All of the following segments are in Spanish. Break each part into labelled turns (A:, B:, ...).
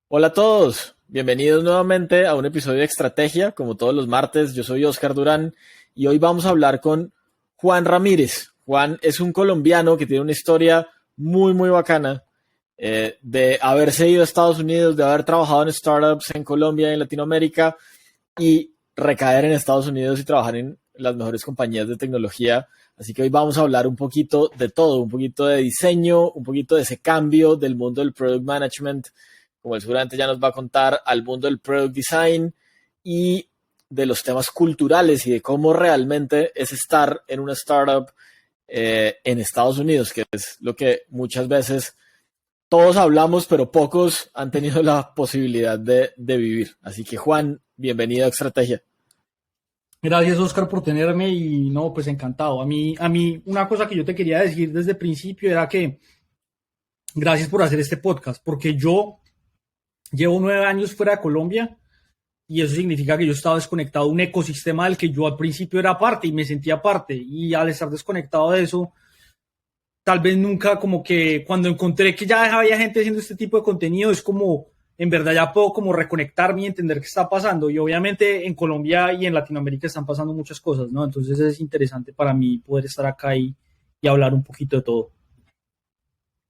A: Hola a todos, bienvenidos nuevamente a un episodio de Estrategia, como todos los martes. Yo soy Oscar Durán y hoy vamos a hablar con Juan Ramírez. Juan es un colombiano que tiene una historia muy bacana de haberse ido a Estados Unidos, de haber trabajado en startups en Colombia y en Latinoamérica y recaer en Estados Unidos y trabajar en las mejores compañías de tecnología. Así que hoy vamos a hablar un poquito de todo, un poquito de diseño, un poquito de ese cambio del mundo del product management, como él seguramente ya nos va a contar, al mundo del product design y de los temas culturales y de cómo realmente es estar en una startup en Estados Unidos, que es lo que muchas veces todos hablamos, pero pocos han tenido la posibilidad de vivir. Así que Juan, bienvenido a Estrategia.
B: Gracias, Oscar, por tenerme y no, pues encantado. A mí, una cosa que yo te quería decir desde el principio era que gracias por hacer este podcast, porque yo llevo 9 años fuera de Colombia y eso significa que yo estaba desconectado de un ecosistema del que yo al principio era parte y me sentía parte. Y al estar desconectado de eso, tal vez nunca como que cuando encontré que ya había gente haciendo este tipo de contenido, es como en verdad ya puedo como reconectarme y entender qué está pasando. Y obviamente en Colombia y en Latinoamérica están pasando muchas cosas, ¿no? Entonces es interesante para mí poder estar acá y hablar un poquito de todo.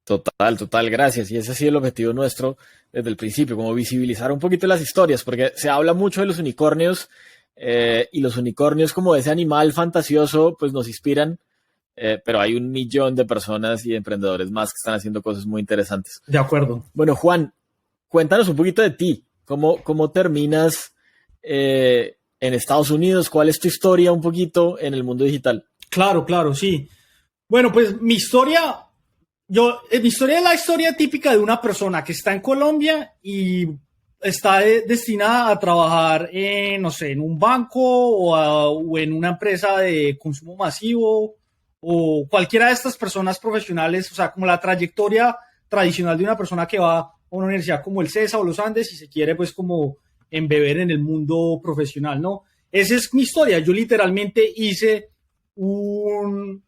A: Total, gracias. Y ese ha sido el objetivo nuestro desde el principio, como visibilizar un poquito las historias, porque se habla mucho de los unicornios y los unicornios como ese animal fantasioso, pues nos inspiran, pero hay 1 millón de personas y de emprendedores más que están haciendo cosas muy interesantes.
B: De acuerdo.
A: Bueno, Juan, cuéntanos un poquito de ti. ¿Cómo terminas en Estados Unidos? ¿Cuál es tu historia un poquito en el mundo digital?
B: Claro, sí. Bueno, pues mi historia es la historia típica de una persona que está en Colombia y está destinada a trabajar en, no sé, en un banco o en una empresa de consumo masivo o cualquiera de estas personas profesionales, o sea, como la trayectoria tradicional de una persona que va a una universidad como el CESA o los Andes y se quiere pues como embeber en el mundo profesional, ¿no? Esa es mi historia. Yo literalmente un,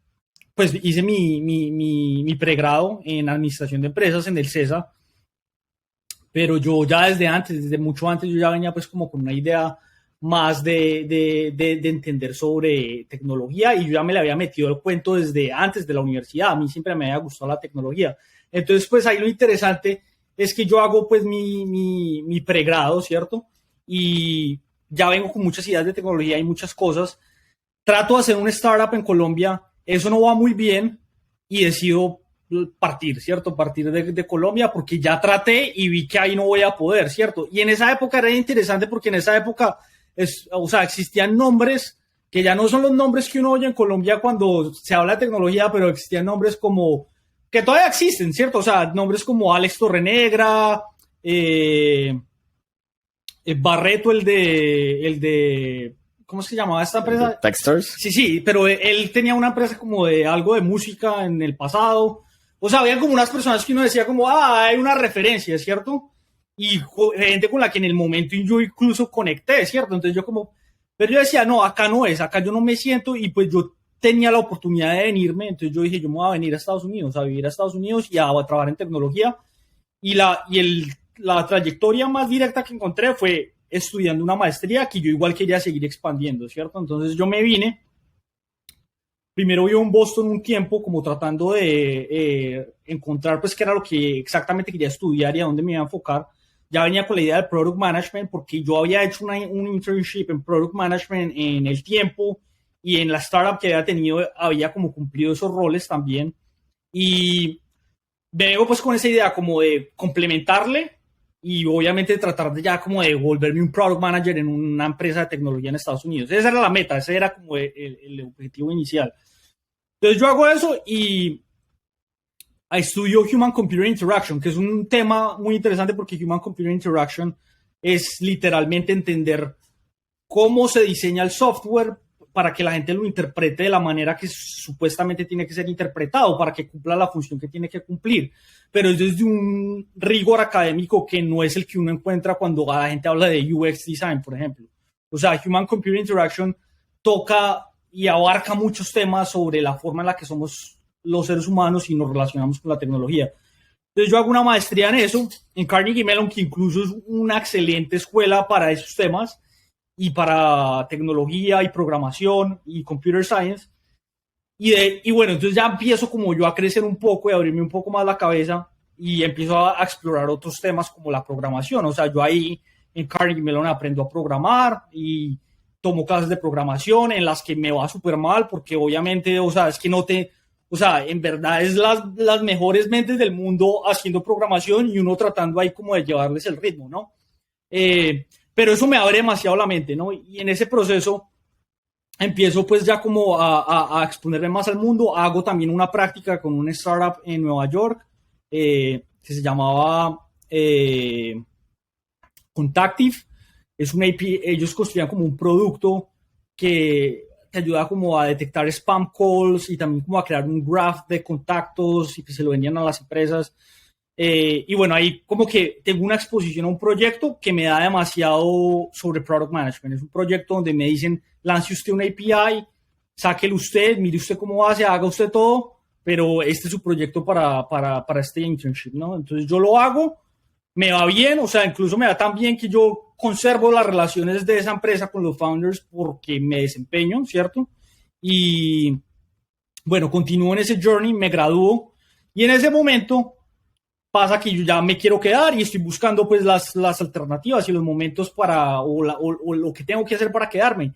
B: hice mi pregrado en administración de empresas en el CESA, pero yo ya desde mucho antes, yo ya venía pues como con una idea más de entender sobre tecnología y yo ya me le había metido el cuento desde antes de la universidad. A mí siempre me había gustado la tecnología. Entonces, pues ahí lo interesante es que yo hago pues mi pregrado, ¿cierto? Y ya vengo con muchas ideas de tecnología y muchas cosas. Trato de hacer un startup en Colombia, eso no va muy bien y decido partir, ¿cierto? Partir de Colombia porque ya traté y vi que ahí no voy a poder, ¿cierto? Y en esa época era interesante porque en esa época, o sea, existían nombres que ya no son los nombres que uno oye en Colombia cuando se habla de tecnología, pero existían nombres como, que todavía existen, ¿cierto? O sea, nombres como Alex Torrenegra, Barreto, el de, ¿cómo se llamaba esta
A: ¿El de
B: empresa?
A: Techstars?
B: Sí, pero él tenía una empresa como de algo de música en el pasado. O sea, había como unas personas que uno decía como, hay una referencia, ¿cierto? Y gente con la que en el momento yo incluso conecté, ¿cierto? Entonces yo como, pero yo decía, no, acá no es, acá yo no me siento y pues yo tenía la oportunidad de venirme, entonces yo dije, yo me voy a venir a Estados Unidos, a vivir a Estados Unidos y a trabajar en tecnología. La trayectoria más directa que encontré fue estudiando una maestría que yo igual quería seguir expandiendo, ¿cierto? Entonces yo me vine, primero vivo en Boston un tiempo como tratando de encontrar pues qué era lo que exactamente quería estudiar y a dónde me iba a enfocar. Ya venía con la idea del Product Management porque yo había hecho un internship en Product Management en el tiempo y en la startup que había tenido había como cumplido esos roles también. Y vengo pues con esa idea como de complementarle y obviamente tratar de ya como de volverme un product manager en una empresa de tecnología en Estados Unidos. Esa era la meta, ese era como el objetivo inicial. Entonces yo hago eso y estudio Human Computer Interaction, que es un tema muy interesante porque Human Computer Interaction es literalmente entender cómo se diseña el software para que la gente lo interprete de la manera que supuestamente tiene que ser interpretado, para que cumpla la función que tiene que cumplir. Pero es desde un rigor académico que no es el que uno encuentra cuando la gente habla de UX design, por ejemplo. O sea, Human Computer Interaction toca y abarca muchos temas sobre la forma en la que somos los seres humanos y nos relacionamos con la tecnología. Entonces yo hago una maestría en eso, en Carnegie Mellon, que incluso es una excelente escuela para esos temas y para tecnología y programación y computer science. Y bueno, entonces ya empiezo como yo a crecer un poco y a abrirme un poco más la cabeza y empiezo a explorar otros temas como la programación. O sea, yo ahí en Carnegie Mellon aprendo a programar y tomo clases de programación en las que me va súper mal porque obviamente, o sea, es que no te... O sea, en verdad es las mejores mentes del mundo haciendo programación y uno tratando ahí como de llevarles el ritmo, ¿no? Pero eso me abre demasiado la mente, ¿no? Y en ese proceso empiezo pues ya como a exponerme más al mundo. Hago también una práctica con una startup en Nueva York que se llamaba Contactive. Es una API, ellos construían como un producto que te ayuda como a detectar spam calls y también como a crear un graph de contactos y que se lo vendían a las empresas. Y bueno, ahí como que tengo una exposición a un proyecto que me da demasiado sobre product management. Es un proyecto donde me dicen, lance usted una API, sáquelo usted, mire usted cómo hace, haga usted todo, pero este es su proyecto para este internship, ¿no? Entonces yo lo hago, me va bien, o sea, incluso me va tan bien que yo conservo las relaciones de esa empresa con los founders porque me desempeño, ¿cierto? Y bueno, continúo en ese journey, me gradúo y en ese momento pasa que yo ya me quiero quedar y estoy buscando pues las alternativas y los momentos para o lo que tengo que hacer para quedarme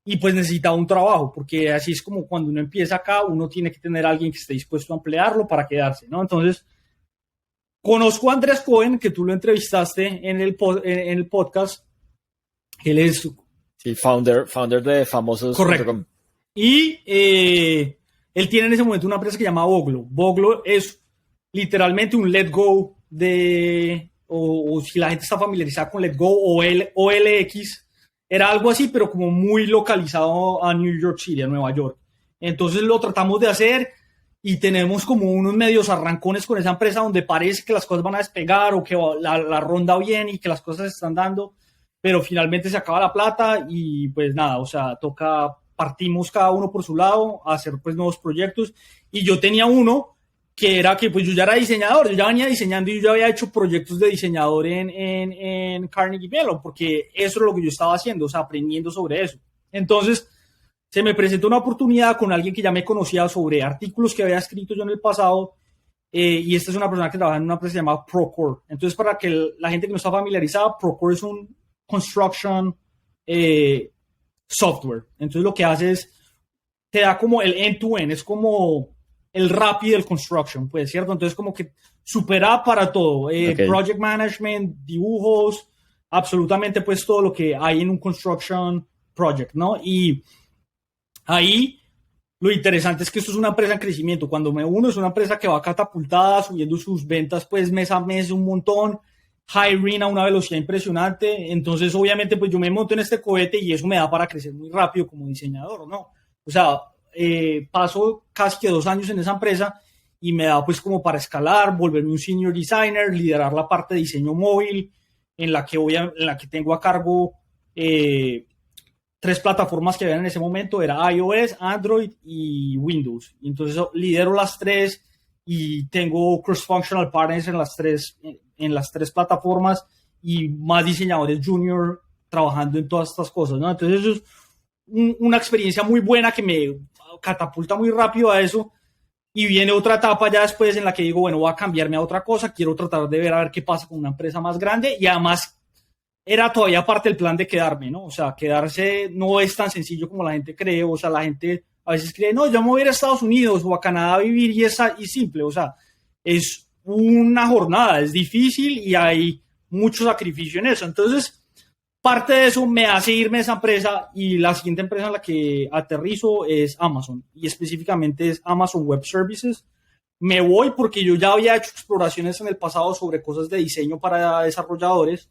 B: y pues necesitaba un trabajo porque así es como cuando uno empieza acá uno tiene que tener a alguien que esté dispuesto a emplearlo para quedarse, ¿no? Entonces conozco a Andrés Cohen, que tú lo entrevistaste en el podcast. Él es...
A: Sí, founder de Famosos.
B: Correcto. Y él tiene en ese momento una empresa que se llama Boglo. Boglo es literalmente un Let Go de... O si la gente está familiarizada con Let Go o OLX, era algo así, pero como muy localizado a New York City, a Nueva York. Entonces lo tratamos de hacer y tenemos como unos medios arrancones con esa empresa donde parece que las cosas van a despegar o que la ronda bien y que las cosas se están dando, pero finalmente se acaba la plata y pues nada, o sea, partimos cada uno por su lado a hacer pues nuevos proyectos y yo tenía uno que era que pues yo ya era diseñador, yo ya venía diseñando y yo ya había hecho proyectos de diseñador en Carnegie Mellon porque eso es lo que yo estaba haciendo, o sea, aprendiendo sobre eso. Entonces se me presentó una oportunidad con alguien que ya me conocía sobre artículos que había escrito yo en el pasado y esta es una persona que trabaja en una empresa llamada Procore. Entonces, para que la gente que no está familiarizada, Procore es un construction software. Entonces, lo que hace es, te da como el end-to-end, es como el RAPI del construction, pues, ¿cierto? Entonces, como que supera para todo, okay. Project management, dibujos, absolutamente pues todo lo que hay en un construction project, ¿no? Y ahí lo interesante es que esto es una empresa en crecimiento. Cuando me uno, es una empresa que va catapultada, subiendo sus ventas pues mes a mes un montón, hiring a una velocidad impresionante. Entonces, obviamente, pues yo me monto en este cohete y eso me da para crecer muy rápido como diseñador, ¿no? O sea, paso casi que 2 años en esa empresa y me da pues como para escalar, volverme un senior designer, liderar la parte de diseño móvil, en la que tengo a cargo 3 plataformas que había en ese momento, era iOS, Android y Windows. Entonces lidero las 3 y tengo cross-functional partners en las tres plataformas y más diseñadores junior trabajando en todas estas cosas, ¿no? Entonces eso es una experiencia muy buena que me catapulta muy rápido a eso. Y viene otra etapa ya después en la que digo, bueno, voy a cambiarme a otra cosa, quiero tratar de ver a ver qué pasa con una empresa más grande y además era todavía parte del plan de quedarme, ¿no? O sea, quedarse no es tan sencillo como la gente cree, o sea, la gente a veces cree, no, yo me voy a ir a Estados Unidos o a Canadá a vivir y simple, o sea, es una jornada, es difícil y hay mucho sacrificio en eso. Entonces, parte de eso me hace irme a esa empresa y la siguiente empresa en la que aterrizo es Amazon y específicamente es Amazon Web Services. Me voy porque yo ya había hecho exploraciones en el pasado sobre cosas de diseño para desarrolladores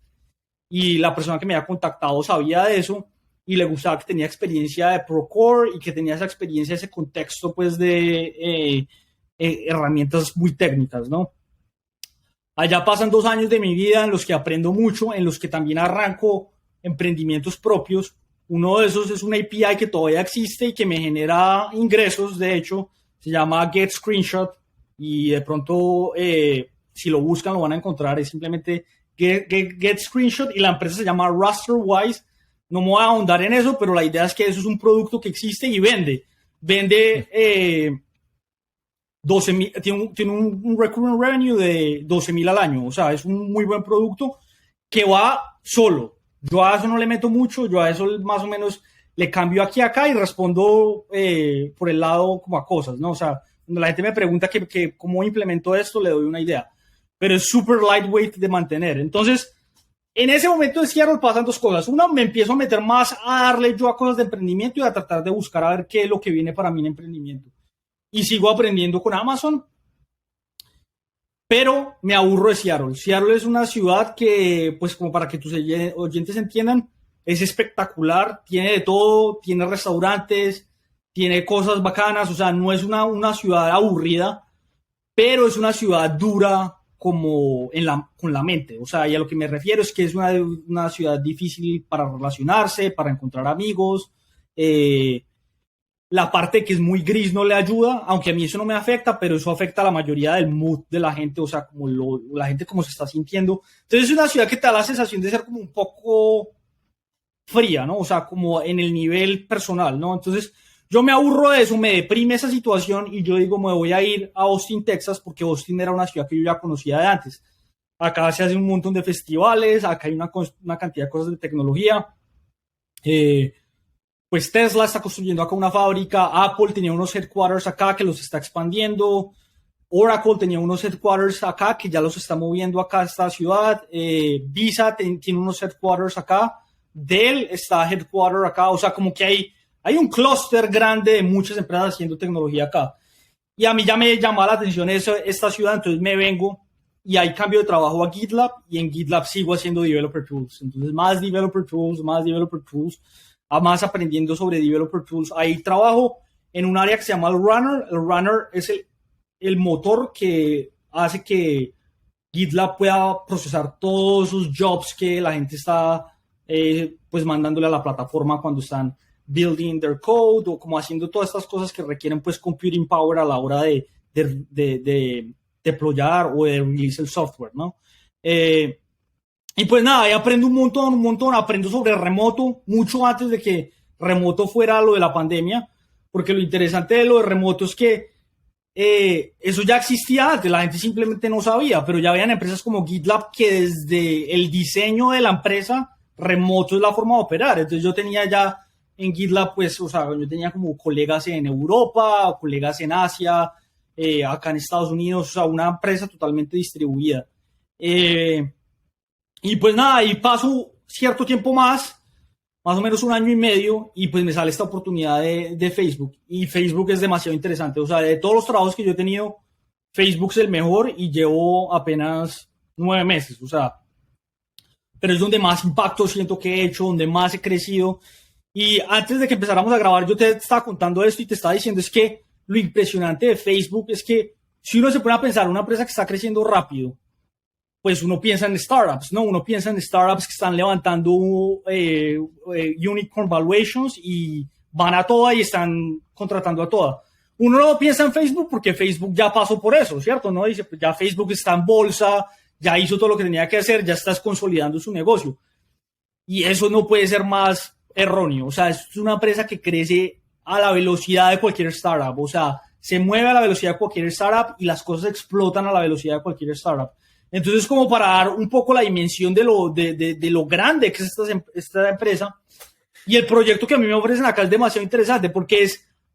B: y la persona que me había contactado sabía de eso y le gustaba que tenía experiencia de Procore y que tenía esa experiencia, ese contexto pues de herramientas muy técnicas, ¿no? Allá pasan 2 años de mi vida en los que aprendo mucho, en los que también arranco emprendimientos propios. Uno de esos es una API que todavía existe y que me genera ingresos, de hecho, se llama Get Screenshot y de pronto si lo buscan lo van a encontrar, es simplemente get screenshot y la empresa se llama Rasterwise. No me voy a ahondar en eso, pero la idea es que eso es un producto que existe y vende 12,000, tiene un recurring revenue de 12,000 al año, o sea, es un muy buen producto que va solo. Yo a eso no le meto mucho, yo a eso más o menos le cambio aquí a acá y respondo por el lado como a cosas, ¿no? O sea, cuando la gente me pregunta que cómo implemento esto, le doy una idea, pero es súper lightweight de mantener. Entonces, en ese momento de Seattle pasan dos cosas. Una, me empiezo a meter más a darle yo a cosas de emprendimiento y a tratar de buscar a ver qué es lo que viene para mí en emprendimiento. Y sigo aprendiendo con Amazon, pero me aburro de Seattle. Seattle es una ciudad que, pues como para que tus oyentes entiendan, es espectacular, tiene de todo, tiene restaurantes, tiene cosas bacanas, o sea, no es una ciudad aburrida, pero es una ciudad dura como con la mente. O sea, y a lo que me refiero es que es una ciudad difícil para relacionarse, para encontrar amigos. La parte que es muy gris no le ayuda, aunque a mí eso no me afecta, pero eso afecta a la mayoría del mood de la gente, o sea, como la gente como se está sintiendo. Entonces es una ciudad que te da la sensación de ser como un poco fría, ¿no? O sea, como en el nivel personal, ¿no? Entonces yo me aburro de eso, me deprime esa situación y yo digo, me voy a ir a Austin, Texas, porque Austin era una ciudad que yo ya conocía de antes. Acá se hacen un montón de festivales, acá hay una cantidad de cosas de tecnología. Pues Tesla está construyendo acá una fábrica, Apple tenía unos headquarters acá que los está expandiendo, Oracle tenía unos headquarters acá que ya los está moviendo acá a esta ciudad, Visa tiene unos headquarters acá, Dell está headquarter acá, o sea, como que hay un clúster grande de muchas empresas haciendo tecnología acá. Y a mí ya me llamó la atención esta ciudad, entonces me vengo y hay cambio de trabajo a GitLab y en GitLab sigo haciendo Developer Tools. Entonces más Developer Tools, más aprendiendo sobre Developer Tools. Ahí trabajo en un área que se llama el Runner. El Runner es el motor que hace que GitLab pueda procesar todos esos jobs que la gente está pues mandándole a la plataforma cuando están building their code o como haciendo todas estas cosas que requieren pues computing power a la hora de deployar o de release el software, ¿no? Y pues nada, ahí aprendo un montón, aprendo sobre remoto, mucho antes de que remoto fuera lo de la pandemia, porque lo interesante de lo de remoto es que eso ya existía antes, la gente simplemente no sabía, pero ya habían empresas como GitLab que desde el diseño de la empresa, remoto es la forma de operar. Entonces yo tenía ya en GitLab, pues, o sea, yo tenía como colegas en Europa, colegas en Asia, acá en Estados Unidos, o sea, una empresa totalmente distribuida. Y pues nada, ahí paso cierto tiempo más o menos 1 año y medio, y pues me sale esta oportunidad de Facebook. Y Facebook es demasiado interesante. O sea, de todos los trabajos que yo he tenido, Facebook es el mejor y llevo apenas 9 meses. O sea, pero es donde más impacto siento que he hecho, donde más he crecido. Y antes de que empezáramos a grabar, yo te estaba contando esto y te estaba diciendo es que lo impresionante de Facebook es que si uno se pone a pensar una empresa que está creciendo rápido, pues uno piensa en startups, ¿no? Uno piensa en startups que están levantando unicorn valuations y van a toda y están contratando a toda. Uno no piensa en Facebook porque Facebook ya pasó por eso, ¿cierto? ¿No? Dice, pues ya Facebook está en bolsa, ya hizo todo lo que tenía que hacer, ya estás consolidando su negocio. Y eso no puede ser más erróneo. O sea, es una empresa que crece a la velocidad de cualquier startup. O sea, se mueve a la velocidad de cualquier startup y las cosas explotan a la velocidad de cualquier startup. Entonces, como para dar un poco la dimensión de lo grande que es esta empresa, y el proyecto que a mí me ofrecen acá es demasiado interesante porque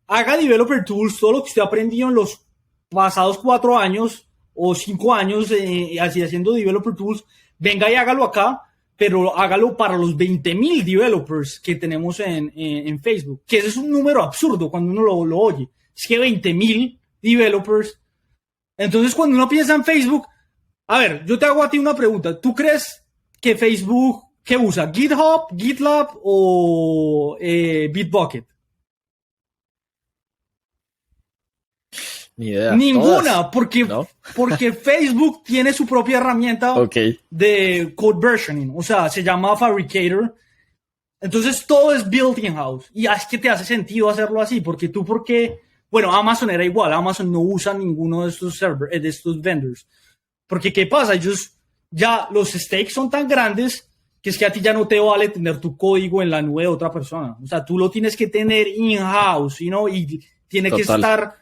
B: haga Developer Tools, todo lo que usted ha aprendido en los pasados 4 años o 5 años así haciendo Developer Tools, venga y hágalo acá, pero hágalo para los 20,000 developers que tenemos en Facebook, que ese es un número absurdo cuando uno lo oye. Es que 20,000 developers. Entonces, cuando uno piensa en Facebook, a ver, yo te hago a ti una pregunta. ¿Tú crees que Facebook, ¿qué usa? ¿GitHub, GitLab o Bitbucket?
A: Ni idea.
B: Ninguna,
A: ¿No?
B: porque Facebook tiene su propia herramienta de code versioning. O sea, se llama Fabricator. Entonces, todo es built in-house. Y es que te hace sentido hacerlo así, porque bueno, Amazon era igual. Amazon no usa ninguno de estos vendors. Porque ¿qué pasa? Ellos ya los stakes son tan grandes que es que a ti ya no te vale tener tu código en la nube de otra persona. O sea, tú lo tienes que tener in-house, y tiene que estar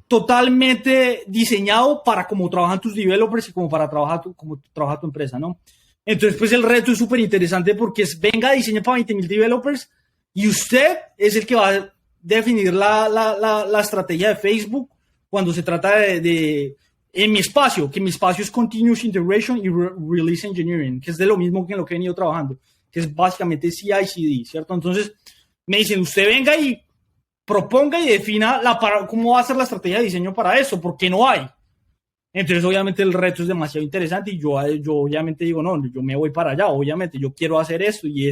B: totalmente diseñado para cómo trabajan tus developers y como como trabaja tu empresa, ¿no? Entonces, pues el reto es súper interesante porque venga, diseña para 20,000 developers y usted es el que va a definir la estrategia de Facebook cuando se trata en mi espacio, que mi espacio es Continuous Integration y Release Engineering, que es de lo mismo que en lo que he venido trabajando, que es básicamente CI/CD, ¿cierto? Entonces, me dicen, usted venga y proponga y defina cómo va a ser la estrategia de diseño para eso, porque no hay. Entonces, obviamente, el reto es demasiado interesante y yo obviamente digo, no, yo me voy para allá, obviamente, yo quiero hacer esto y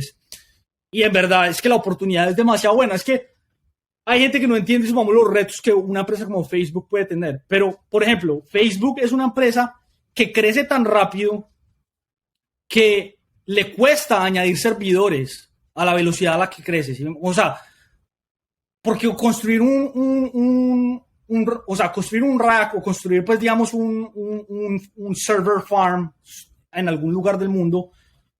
B: en verdad es que la oportunidad es demasiado buena. Es que hay gente que no entiende, supongamos, los retos que una empresa como Facebook puede tener. Pero, por ejemplo, Facebook es una empresa que crece tan rápido que le cuesta añadir servidores a la velocidad a la que crece, ¿sí? O sea, porque construir construir un rack o construir, pues, digamos, un server farm en algún lugar del mundo,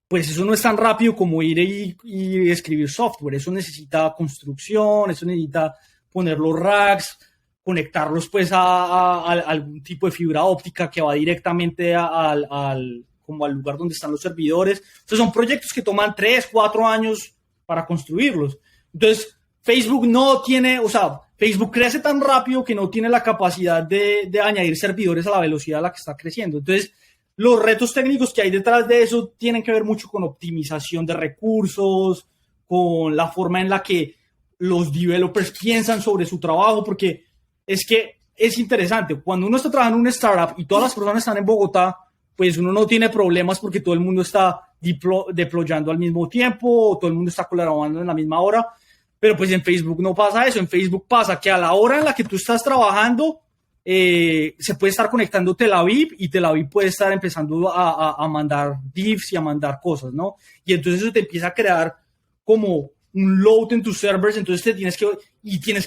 B: pues eso no es tan rápido como ir y escribir software. Eso necesita construcción, eso necesita poner los racks, conectarlos pues a algún tipo de fibra óptica que va directamente como al lugar donde están los servidores. Entonces son proyectos que toman 3, 4 años para construirlos. Entonces Facebook Facebook crece tan rápido que no tiene la capacidad de añadir servidores a la velocidad a la que está creciendo. Entonces, los retos técnicos que hay detrás de eso tienen que ver mucho con optimización de recursos, con la forma en la que los developers piensan sobre su trabajo, porque es que es interesante. Cuando uno está trabajando en una startup y todas las personas están en Bogotá, pues uno no tiene problemas porque todo el mundo está deployando al mismo tiempo, o todo el mundo está colaborando en la misma hora. Pero pues en Facebook no pasa eso. En Facebook pasa que a la hora en la que tú estás trabajando, se puede estar conectando Tel Aviv y Tel Aviv puede estar empezando a mandar divs y a mandar cosas, ¿no? Y entonces eso te empieza a crear como un load en tus servers, entonces tienes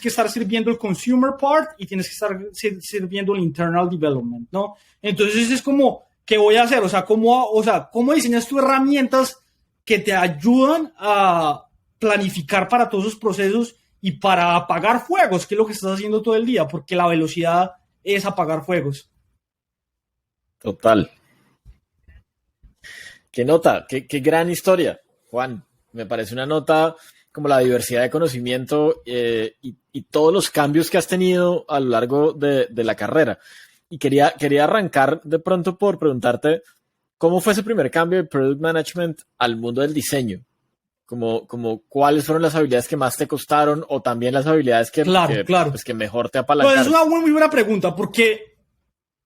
B: que estar sirviendo el consumer part y tienes que estar sirviendo el internal development, ¿no? Entonces es como, ¿qué voy a hacer? O sea, ¿cómo diseñas tus herramientas que te ayudan a planificar para todos esos procesos y para apagar fuegos, que es lo que estás haciendo todo el día? Porque la velocidad es apagar fuegos.
A: Total. Qué nota, qué gran historia, Juan. Me parece una nota como la diversidad de conocimiento y todos los cambios que has tenido a lo largo de la carrera. Y quería arrancar de pronto por preguntarte, ¿cómo fue ese primer cambio de Product Management al mundo del diseño? Como cuáles fueron las habilidades que más te costaron o también las habilidades que mejor te apalancaron.
B: Pues es una muy buena pregunta, porque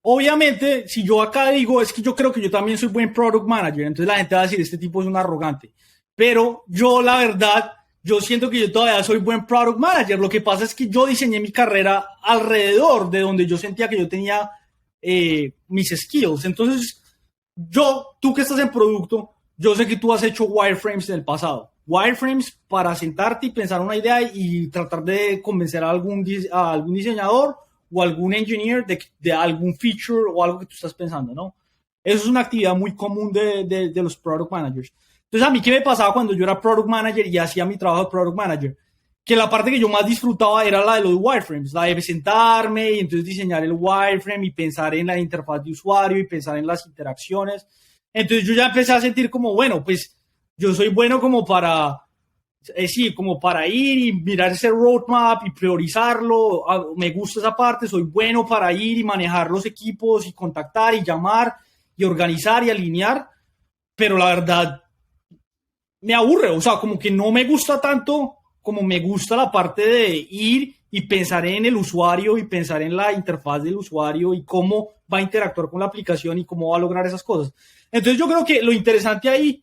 B: obviamente si yo acá digo, es que yo creo que yo también soy buen product manager, entonces la gente va a decir, este tipo es un arrogante. Pero yo, la verdad, yo siento que yo todavía soy buen product manager. Lo que pasa es que yo diseñé mi carrera alrededor de donde yo sentía que yo tenía mis skills. Entonces, tú que estás en producto, yo sé que tú has hecho wireframes en el pasado. Wireframes para sentarte y pensar una idea y tratar de convencer a algún diseñador o algún engineer de algún feature o algo que tú estás pensando, ¿no? Eso es una actividad muy común de los product managers. Entonces, a mí, ¿qué me pasaba cuando yo era product manager y hacía mi trabajo de product manager? Que la parte que yo más disfrutaba era la de los wireframes, la de sentarme y entonces diseñar el wireframe y pensar en la interfaz de usuario y pensar en las interacciones. Entonces yo ya empecé a sentir como, bueno, pues yo soy bueno como para ir y mirar ese roadmap y priorizarlo. Me gusta esa parte, soy bueno para ir y manejar los equipos y contactar y llamar y organizar y alinear, pero la verdad me aburre, o sea, como que no me gusta tanto como me gusta la parte de ir y pensar en el usuario y pensar en la interfaz del usuario y cómo va a interactuar con la aplicación y cómo va a lograr esas cosas. Entonces yo creo que lo interesante ahí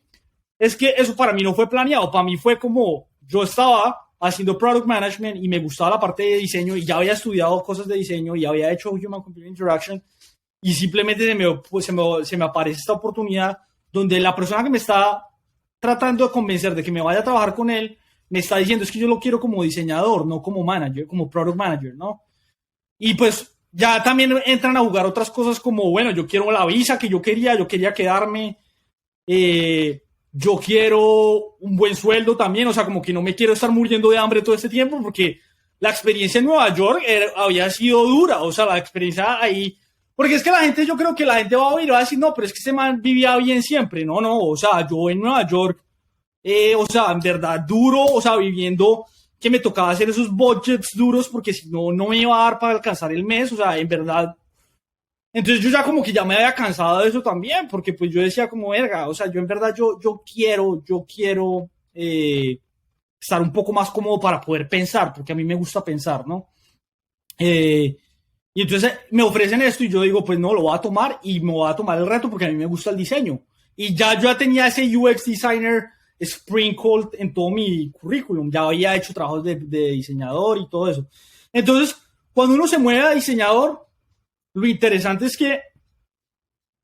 B: es que eso para mí no fue planeado, para mí fue como yo estaba haciendo product management y me gustaba la parte de diseño y ya había estudiado cosas de diseño y había hecho Human Computer Interaction y simplemente se me aparece esta oportunidad donde la persona que me está tratando de convencer de que me vaya a trabajar con él me está diciendo, es que yo lo quiero como diseñador, no como manager, como product manager, ¿no? Y pues ya también entran a jugar otras cosas como, bueno, yo quiero la visa que yo quería quedarme, yo quiero un buen sueldo también, o sea, como que no me quiero estar muriendo de hambre todo este tiempo, porque la experiencia en Nueva York había sido dura, o sea, la experiencia ahí, porque es que la gente, yo creo que la gente va a oír y va a decir, no, pero es que ese man vivía bien siempre, no, o sea, yo en Nueva York, o sea, en verdad duro, o sea, viviendo que me tocaba hacer esos budgets duros porque si no, no me iba a dar para alcanzar el mes, o sea, en verdad. Entonces yo ya como que ya me había cansado de eso también, porque pues yo decía como, verga, o sea, yo en verdad yo quiero estar un poco más cómodo para poder pensar, porque a mí me gusta pensar, ¿no? Y entonces me ofrecen esto y yo digo, pues no, lo voy a tomar y me voy a tomar el reto porque a mí me gusta el diseño. Y ya yo ya tenía ese UX designer sprinkled en todo mi currículum. Ya había hecho trabajos de diseñador y todo eso. Entonces, cuando uno se mueve a diseñador, lo interesante es que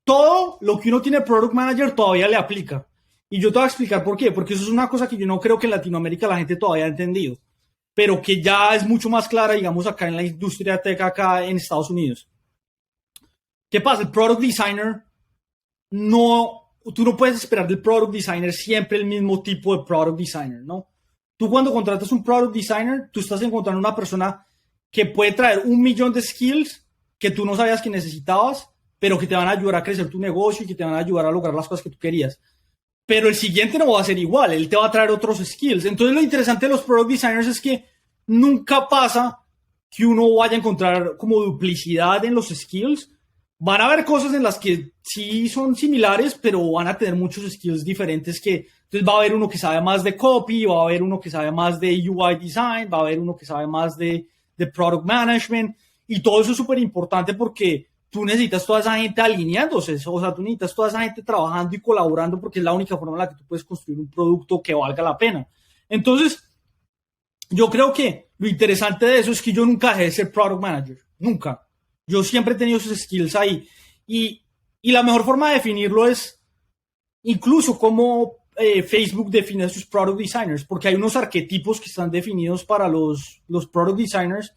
B: todo lo que uno tiene product manager todavía le aplica. Y yo te voy a explicar por qué. Porque eso es una cosa que yo no creo que en Latinoamérica la gente todavía ha entendido. Pero que ya es mucho más clara, digamos, acá en la industria tech, acá en Estados Unidos. ¿Qué pasa? El product designer tú no puedes esperar del product designer siempre el mismo tipo de product designer, ¿no? Tú cuando contratas un product designer, tú estás encontrando una persona que puede traer 1.000.000 de skills que tú no sabías que necesitabas, pero que te van a ayudar a crecer tu negocio y que te van a ayudar a lograr las cosas que tú querías. Pero el siguiente no va a ser igual, él te va a traer otros skills. Entonces lo interesante de los product designers es que nunca pasa que uno vaya a encontrar como duplicidad en los skills. Van a haber cosas en las que sí son similares, pero van a tener muchos skills diferentes que, entonces va a haber uno que sabe más de copy, va a haber uno que sabe más de UI design, va a haber uno que sabe más de product management, y todo eso es súper importante porque tú necesitas toda esa gente alineándose, o sea, tú necesitas toda esa gente trabajando y colaborando porque es la única forma en la que tú puedes construir un producto que valga la pena. Entonces, yo creo que lo interesante de eso es que yo nunca dejé de ser product manager, nunca. Yo siempre he tenido esos skills ahí. Y la mejor forma de definirlo es incluso cómo Facebook define a sus product designers, porque hay unos arquetipos que están definidos para los product designers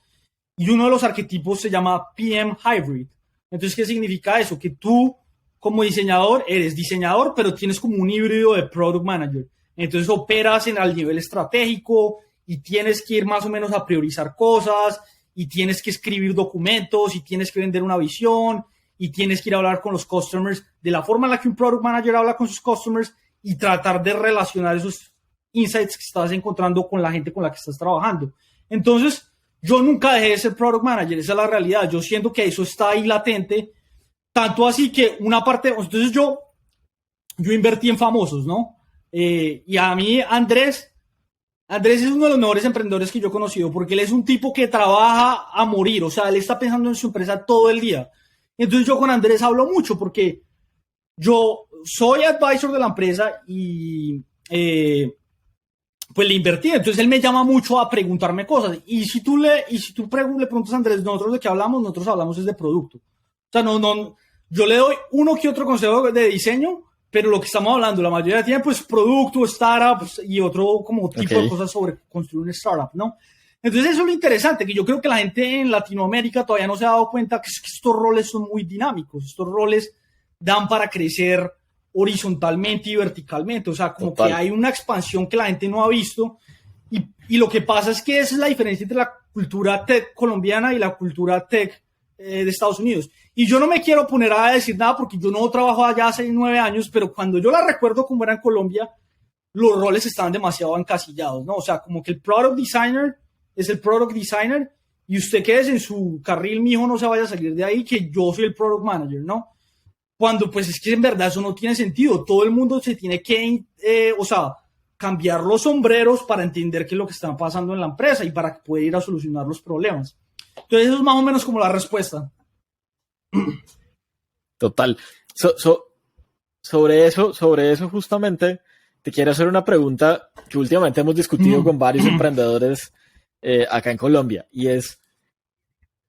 B: y uno de los arquetipos se llama PM Hybrid. Entonces, ¿qué significa eso? Que tú, como diseñador, eres diseñador, pero tienes como un híbrido de product manager. Entonces, operas al nivel estratégico y tienes que ir más o menos a priorizar cosas y tienes que escribir documentos y tienes que vender una visión y tienes que ir a hablar con los customers de la forma en la que un product manager habla con sus customers y tratar de relacionar esos insights que estás encontrando con la gente con la que estás trabajando. Entonces, yo nunca dejé de ser product manager, esa es la realidad. Yo siento que eso está ahí latente, tanto así que una parte, entonces yo invertí en famosos, ¿no? Y a mí Andrés es uno de los mejores emprendedores que yo he conocido porque él es un tipo que trabaja a morir, o sea, él está pensando en su empresa todo el día. Entonces yo con Andrés hablo mucho porque yo soy advisor de la empresa y pues le invertí. Entonces él me llama mucho a preguntarme cosas. Y si tú le preguntas a Andrés, nosotros de qué hablamos, nosotros hablamos es de producto. O sea, yo le doy uno que otro consejo de diseño, pero lo que estamos hablando la mayoría del tiempo es producto, startups y otro como tipo de cosas sobre construir un startup, ¿no? Entonces eso es lo interesante, que yo creo que la gente en Latinoamérica todavía no se ha dado cuenta que estos roles son muy dinámicos, estos roles dan para crecer horizontalmente y verticalmente, o sea, como Total. Que hay una expansión que la gente no ha visto y lo que pasa es que esa es la diferencia entre la cultura tech colombiana y la cultura tech de Estados Unidos. Y yo no me quiero poner a decir nada porque yo no trabajo allá hace 9 años, pero cuando yo la recuerdo como era en Colombia, los roles estaban demasiado encasillados, ¿no? O sea, como que el product designer es el product designer y usted quédese en su carril, mijo, no se vaya a salir de ahí, que yo soy el product manager, ¿no? Cuando pues es que en verdad eso no tiene sentido. Todo el mundo se tiene que, o sea, cambiar los sombreros para entender qué es lo que está pasando en la empresa y para poder ir a solucionar los problemas. Entonces eso es más o menos como la respuesta.
A: Total. Sobre eso justamente te quiero hacer una pregunta que últimamente hemos discutido con varios emprendedores acá en Colombia y es,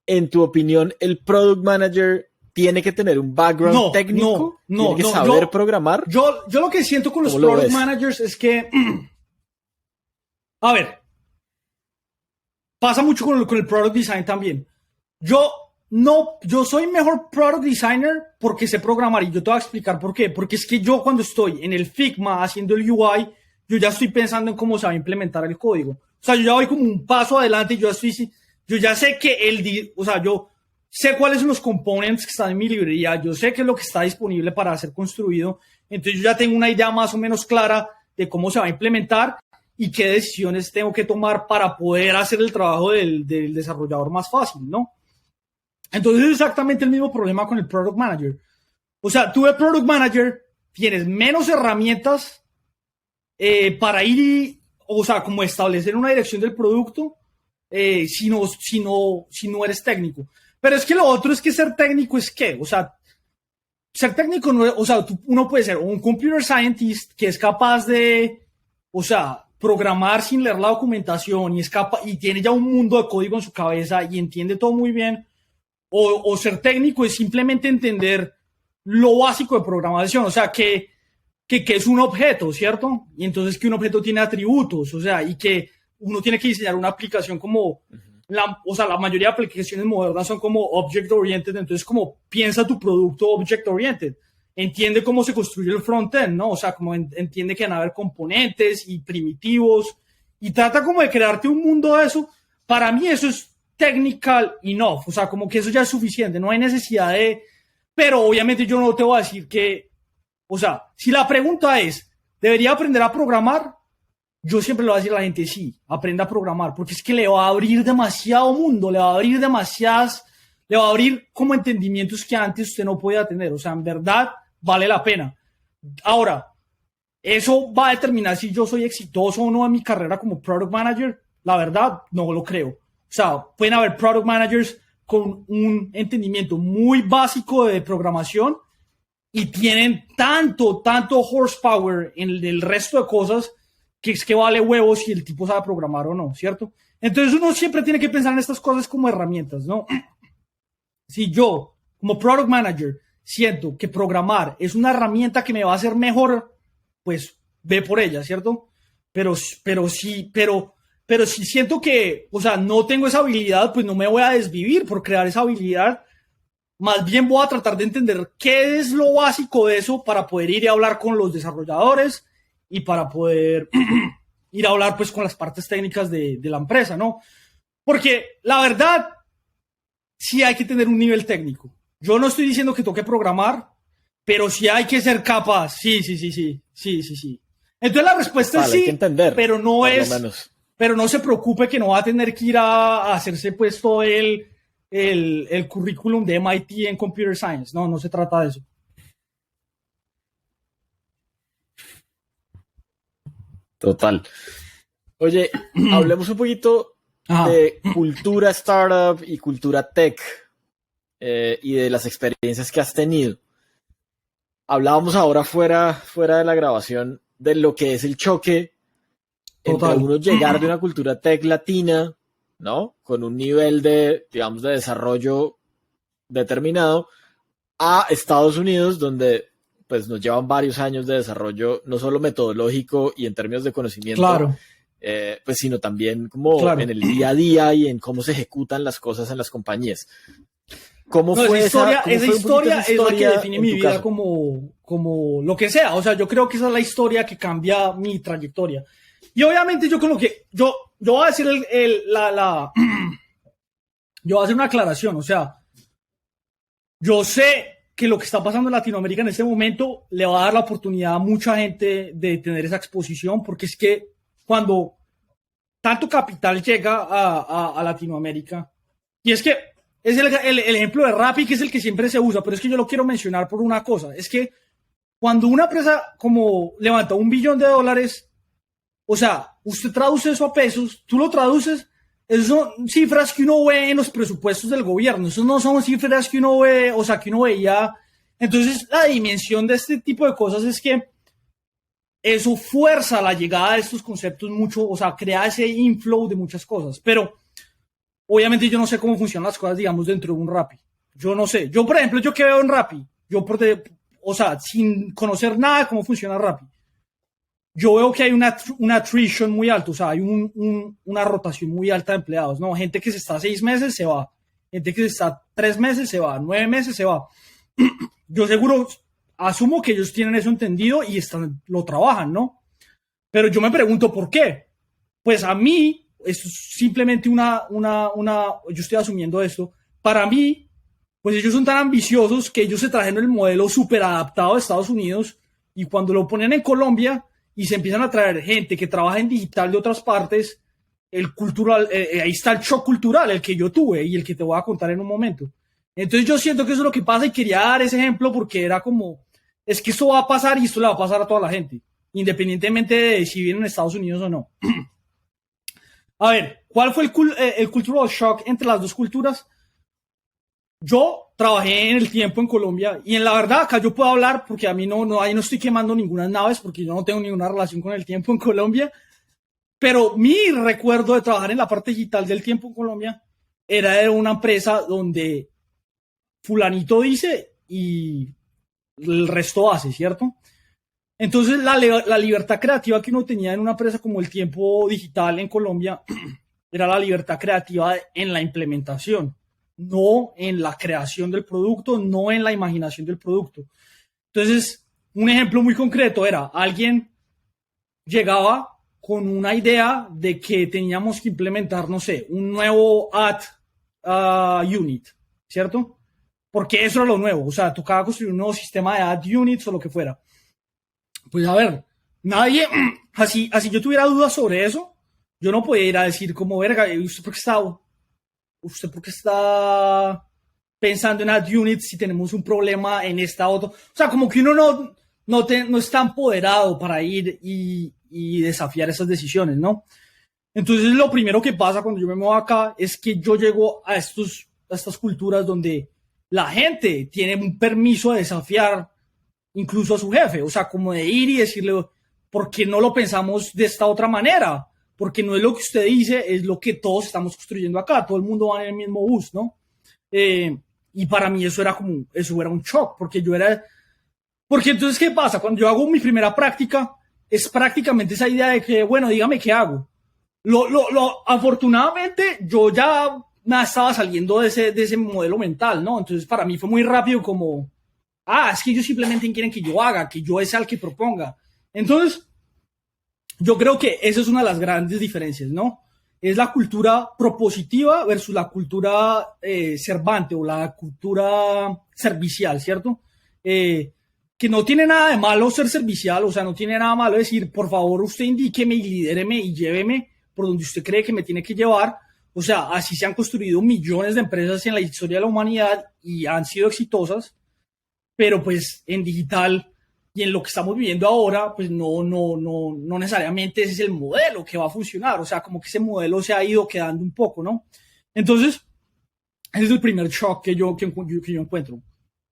A: en tu opinión, ¿el product manager tiene que tener un background técnico? ¿Tiene que saber programar?
B: Yo lo que siento con los product managers es que, a ver, pasa mucho con el product design también. Yo no, yo soy mejor product designer porque sé programar y yo te voy a explicar por qué. Porque es que yo cuando estoy en el Figma haciendo el UI, yo ya estoy pensando en cómo se va a implementar el código. O sea, yo ya voy como un paso adelante y yo ya sé que yo sé cuáles son los components que están en mi librería, yo sé qué es lo que está disponible para ser construido. Entonces yo ya tengo una idea más o menos clara de cómo se va a implementar y qué decisiones tengo que tomar para poder hacer el trabajo del desarrollador más fácil, ¿no? Entonces es exactamente el mismo problema con el Product Manager. O sea, tú de Product Manager tienes menos herramientas para ir o sea, como establecer una dirección del producto si no eres técnico. Pero es que lo otro es que ser técnico es ¿qué? O sea, ser técnico no es, o sea, uno puede ser un computer scientist que es capaz de, o sea, programar sin leer la documentación y tiene ya un mundo de código en su cabeza y entiende todo muy bien. O ser técnico es simplemente entender lo básico de programación, o sea, que es un objeto, ¿cierto? Y entonces que un objeto tiene atributos, o sea, y que uno tiene que diseñar una aplicación como, o sea, la mayoría de aplicaciones modernas son como object oriented, entonces como piensa tu producto object oriented, entiende cómo se construye el frontend, ¿no? O sea, como entiende que van a haber componentes y primitivos y trata como de crearte un mundo de eso. Para mí eso es technical enough, o sea, como que eso ya es suficiente, no hay necesidad de, pero obviamente yo no te voy a decir que, o sea, si la pregunta es, ¿debería aprender a programar? Yo siempre le voy a decir a la gente, sí, aprenda a programar, porque es que le va a abrir demasiado mundo, le va a abrir como entendimientos que antes usted no podía tener, o sea, en verdad vale la pena. Ahora, ¿eso va a determinar si yo soy exitoso o no en mi carrera como Product Manager? La verdad, no lo creo. O sea, pueden haber Product Managers con un entendimiento muy básico de programación y tienen tanto horsepower en el resto de cosas que es que vale huevos si el tipo sabe programar o no, ¿cierto? Entonces uno siempre tiene que pensar en estas cosas como herramientas, ¿no? Si yo, como Product Manager, siento que programar es una herramienta que me va a hacer mejor, pues ve por ella, ¿cierto? Pero si siento que, o sea, no tengo esa habilidad, pues no me voy a desvivir por crear esa habilidad. Más bien voy a tratar de entender qué es lo básico de eso para poder ir a hablar con los desarrolladores y para poder ir a hablar pues con las partes técnicas de la empresa, ¿no? Porque la verdad, sí hay que tener un nivel técnico. Yo no estoy diciendo que toque programar, pero sí hay que ser capaz. Sí. Entonces la respuesta es sí,
A: hay que entender,
B: pero no es, pero no se preocupe que no va a tener que ir a hacerse pues todo el currículum de MIT en Computer Science. No se trata de eso.
A: Total. Oye, hablemos un poquito de cultura startup y cultura tech y de las experiencias que has tenido. Hablábamos ahora fuera de la grabación de lo que es el choque entre uno llegar de una cultura tech latina, ¿no? Con un nivel de, digamos, de desarrollo determinado, a Estados Unidos, donde pues nos llevan varios años de desarrollo, no solo metodológico y en términos de conocimiento,
B: claro.
A: Pues sino también como en el día a día y en cómo se ejecutan las cosas en las compañías. ¿Cómo fue esa historia
B: es la que define mi vida como lo que sea. O sea, yo creo que esa es la historia que cambia mi trayectoria. Y obviamente yo con lo que yo voy a decir yo voy a hacer una aclaración. O sea, yo sé que lo que está pasando en Latinoamérica en este momento le va a dar la oportunidad a mucha gente de tener esa exposición, porque es que cuando tanto capital llega a Latinoamérica, y es que es el ejemplo de Rappi, que es el que siempre se usa, pero es que yo lo quiero mencionar por una cosa, es que cuando una empresa como levanta $1 billón, o sea, usted traduce eso a pesos, tú lo traduces, esas son cifras que uno ve en los presupuestos del gobierno, eso no son cifras que uno ve, o sea, que uno veía. Entonces, la dimensión de este tipo de cosas es que eso fuerza la llegada de estos conceptos mucho, o sea, crea ese inflow de muchas cosas. Pero, obviamente, yo no sé cómo funcionan las cosas, digamos, dentro de un Rappi. Yo no sé. Yo, por ejemplo, yo que veo en Rappi, o sea, sin conocer nada de cómo funciona Rappi, yo veo que hay una attrition muy alta, o sea, hay una rotación muy alta de empleados, ¿no? Gente que se está 6 meses se va, gente que está 3 meses se va, 9 meses se va. Yo seguro, asumo que ellos tienen eso entendido y lo trabajan, ¿no? Pero yo me pregunto por qué. Pues a mí, esto es simplemente yo estoy asumiendo esto, para mí, pues ellos son tan ambiciosos que ellos se trajeron el modelo súper adaptado de Estados Unidos y cuando lo ponen en Colombia y se empiezan a traer gente que trabaja en digital de otras partes, ahí está el shock cultural, el que yo tuve y el que te voy a contar en un momento. Entonces yo siento que eso es lo que pasa y quería dar ese ejemplo porque era como, es que esto va a pasar y esto le va a pasar a toda la gente, independientemente de si viven en Estados Unidos o no. A ver, ¿cuál fue el cultural shock entre las dos culturas? Yo trabajé en el tiempo en Colombia y en la verdad acá yo puedo hablar porque a mí ahí no estoy quemando ninguna naves porque yo no tengo ninguna relación con el tiempo en Colombia, pero mi recuerdo de trabajar en la parte digital del tiempo en Colombia era de una empresa donde fulanito dice y el resto hace, ¿cierto? Entonces la libertad creativa que uno tenía en una empresa como el tiempo digital en Colombia era la libertad creativa en la implementación, no en la creación del producto, no en la imaginación del producto. Entonces, un ejemplo muy concreto era, alguien llegaba con una idea de que teníamos que implementar, no sé, un nuevo ad unit, ¿cierto? Porque eso era lo nuevo, o sea, tocaba construir un nuevo sistema de ad units o lo que fuera. Pues a ver, nadie, así yo tuviera dudas sobre eso, yo no podía ir a decir como, verga, ¿usted por qué está pensando en ad units si tenemos un problema en esta otra? O sea, como que uno no está empoderado para ir y desafiar esas decisiones, ¿no? Entonces lo primero que pasa cuando yo me muevo acá es que yo llego a estas culturas donde la gente tiene un permiso de desafiar incluso a su jefe, o sea, como de ir y decirle, ¿por qué no lo pensamos de esta otra manera? Porque no es lo que usted dice, es lo que todos estamos construyendo acá, todo el mundo va en el mismo bus, ¿no? Y para mí eso era un shock, porque entonces, ¿qué pasa? Cuando yo hago mi primera práctica, es prácticamente esa idea de que, bueno, dígame qué hago. Afortunadamente, yo ya me estaba saliendo de ese modelo mental, ¿no? Entonces, para mí fue muy rápido como, es que ellos simplemente quieren que yo haga, que yo sea el que proponga. Entonces, yo creo que esa es una de las grandes diferencias, ¿no? Es la cultura propositiva versus la cultura servante o la cultura servicial, ¿cierto? Que no tiene nada de malo ser servicial, o sea, no tiene nada malo decir, por favor, usted indíqueme y lidéreme y lléveme por donde usted cree que me tiene que llevar. O sea, así se han construido millones de empresas en la historia de la humanidad y han sido exitosas, pero pues en digital y en lo que estamos viviendo ahora, pues no necesariamente ese es el modelo que va a funcionar. O sea, como que ese modelo se ha ido quedando un poco, ¿no? Entonces, ese es el primer shock que yo encuentro.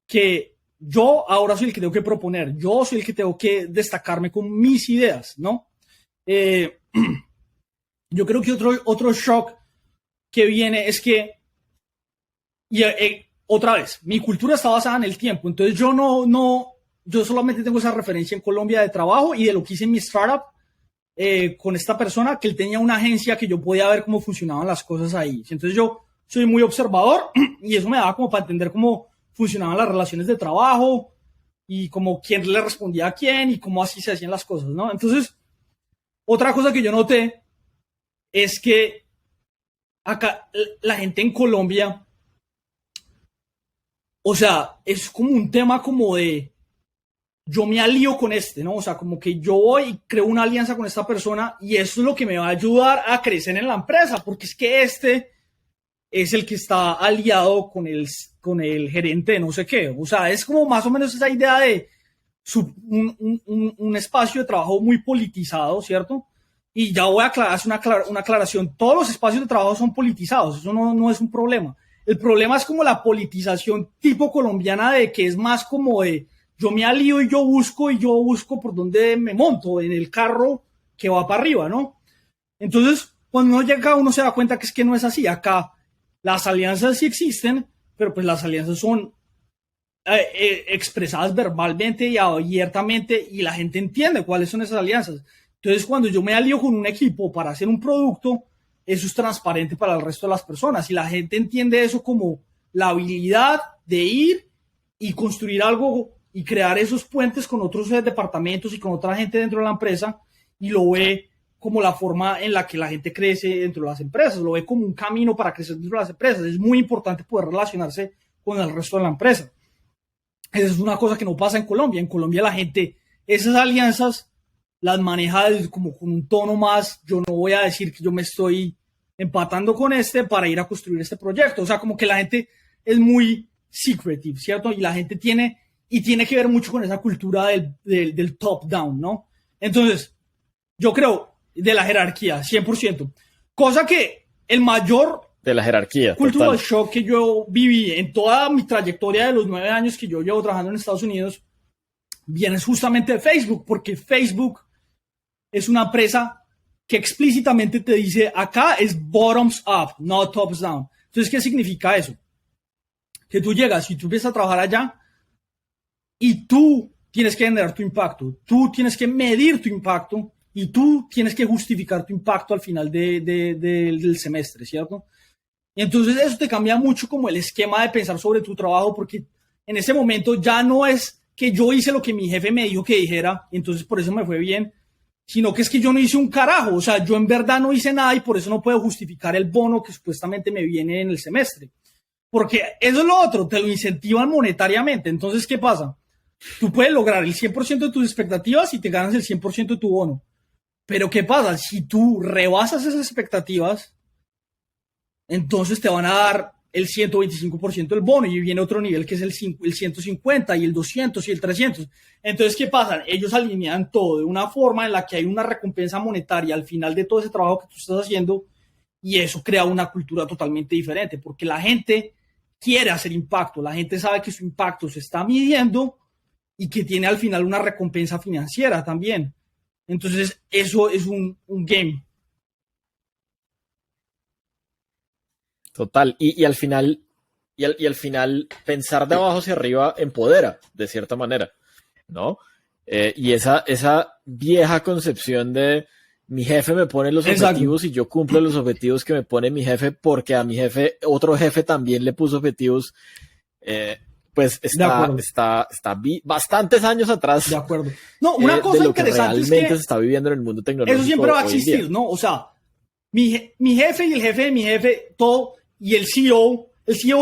B: Que yo ahora soy el que tengo que proponer. Yo soy el que tengo que destacarme con mis ideas, ¿no? Yo creo que otro shock que viene es que, otra vez, mi cultura está basada en el tiempo. Entonces yo solamente tengo esa referencia en Colombia de trabajo y de lo que hice en mi startup con esta persona, que él tenía una agencia que yo podía ver cómo funcionaban las cosas ahí. Entonces yo soy muy observador y eso me daba como para entender cómo funcionaban las relaciones de trabajo y como quién le respondía a quién y cómo así se hacían las cosas, ¿no? Entonces, otra cosa que yo noté es que acá la gente en Colombia, o sea, es como un tema como de yo me alío con ¿no? O sea, como que yo voy y creo una alianza con esta persona y eso es lo que me va a ayudar a crecer en la empresa, porque es que es el que está aliado con el gerente de no sé qué. O sea, es como más o menos esa idea de un espacio de trabajo muy politizado, ¿cierto? Y ya voy a hacer una aclaración. Todos los espacios de trabajo son politizados, eso no es un problema. El problema es como la politización tipo colombiana de que es más como de yo me alío y yo busco por dónde me monto en el carro que va para arriba, ¿no? Entonces, cuando uno llega, uno se da cuenta que es que no es así. Acá las alianzas sí existen, pero pues las alianzas son expresadas verbalmente y abiertamente y la gente entiende cuáles son esas alianzas. Entonces, cuando yo me alío con un equipo para hacer un producto, eso es transparente para el resto de las personas. Y la gente entiende eso como la habilidad de ir y construir algo y crear esos puentes con otros departamentos y con otra gente dentro de la empresa, y lo ve como la forma en la que la gente crece dentro de las empresas, lo ve como un camino para crecer dentro de las empresas. Es muy importante poder relacionarse con el resto de la empresa. Esa es una cosa que no pasa en Colombia. En Colombia la gente, esas alianzas las maneja como con un tono más, yo no voy a decir que yo me estoy empatando con para ir a construir este proyecto. O sea, como que la gente es muy secretive, ¿cierto? Y la gente tiene que ver mucho con esa cultura del top-down, ¿no? Entonces, yo creo de la jerarquía, 100%. Cosa que el mayor
A: de la jerarquía
B: cultural shock que yo viví en toda mi trayectoria de los 9 años que yo llevo trabajando en Estados Unidos viene justamente de Facebook, porque Facebook es una empresa que explícitamente te dice, acá es bottoms up, no tops down. Entonces, ¿qué significa eso? Que tú llegas y tú empiezas a trabajar allá y tú tienes que generar tu impacto, tú tienes que medir tu impacto y tú tienes que justificar tu impacto al final del semestre, ¿cierto? Y entonces eso te cambia mucho como el esquema de pensar sobre tu trabajo, porque en ese momento ya no es que yo hice lo que mi jefe me dijo que dijera, y entonces por eso me fue bien, sino que es que yo no hice un carajo. O sea, yo en verdad no hice nada y por eso no puedo justificar el bono que supuestamente me viene en el semestre. Porque eso es lo otro, te lo incentivan monetariamente. Entonces, ¿qué pasa? Tú puedes lograr el 100% de tus expectativas y te ganas el 100% de tu bono. Pero ¿qué pasa? Si tú rebasas esas expectativas, entonces te van a dar el 125% del bono y viene otro nivel que es el 150 y el 200 y el 300. Entonces, ¿qué pasa? Ellos alinean todo de una forma en la que hay una recompensa monetaria al final de todo ese trabajo que tú estás haciendo, y eso crea una cultura totalmente diferente, porque la gente quiere hacer impacto, la gente sabe que su impacto se está midiendo y que tiene al final una recompensa financiera también. Entonces, eso es un game.
A: Total. Y al final, pensar de abajo hacia arriba empodera, de cierta manera, ¿no? Y esa vieja concepción de mi jefe me pone los objetivos y yo cumplo los objetivos que me pone mi jefe porque a mi jefe, otro jefe también le puso objetivos, pues está bastantes años atrás.
B: De acuerdo. No, una cosa
A: de lo que
B: interesante
A: realmente
B: es que
A: se está viviendo en el mundo tecnológico.
B: Eso siempre va a existir, ¿no? O sea, mi jefe y el jefe de mi jefe, todo, y el CEO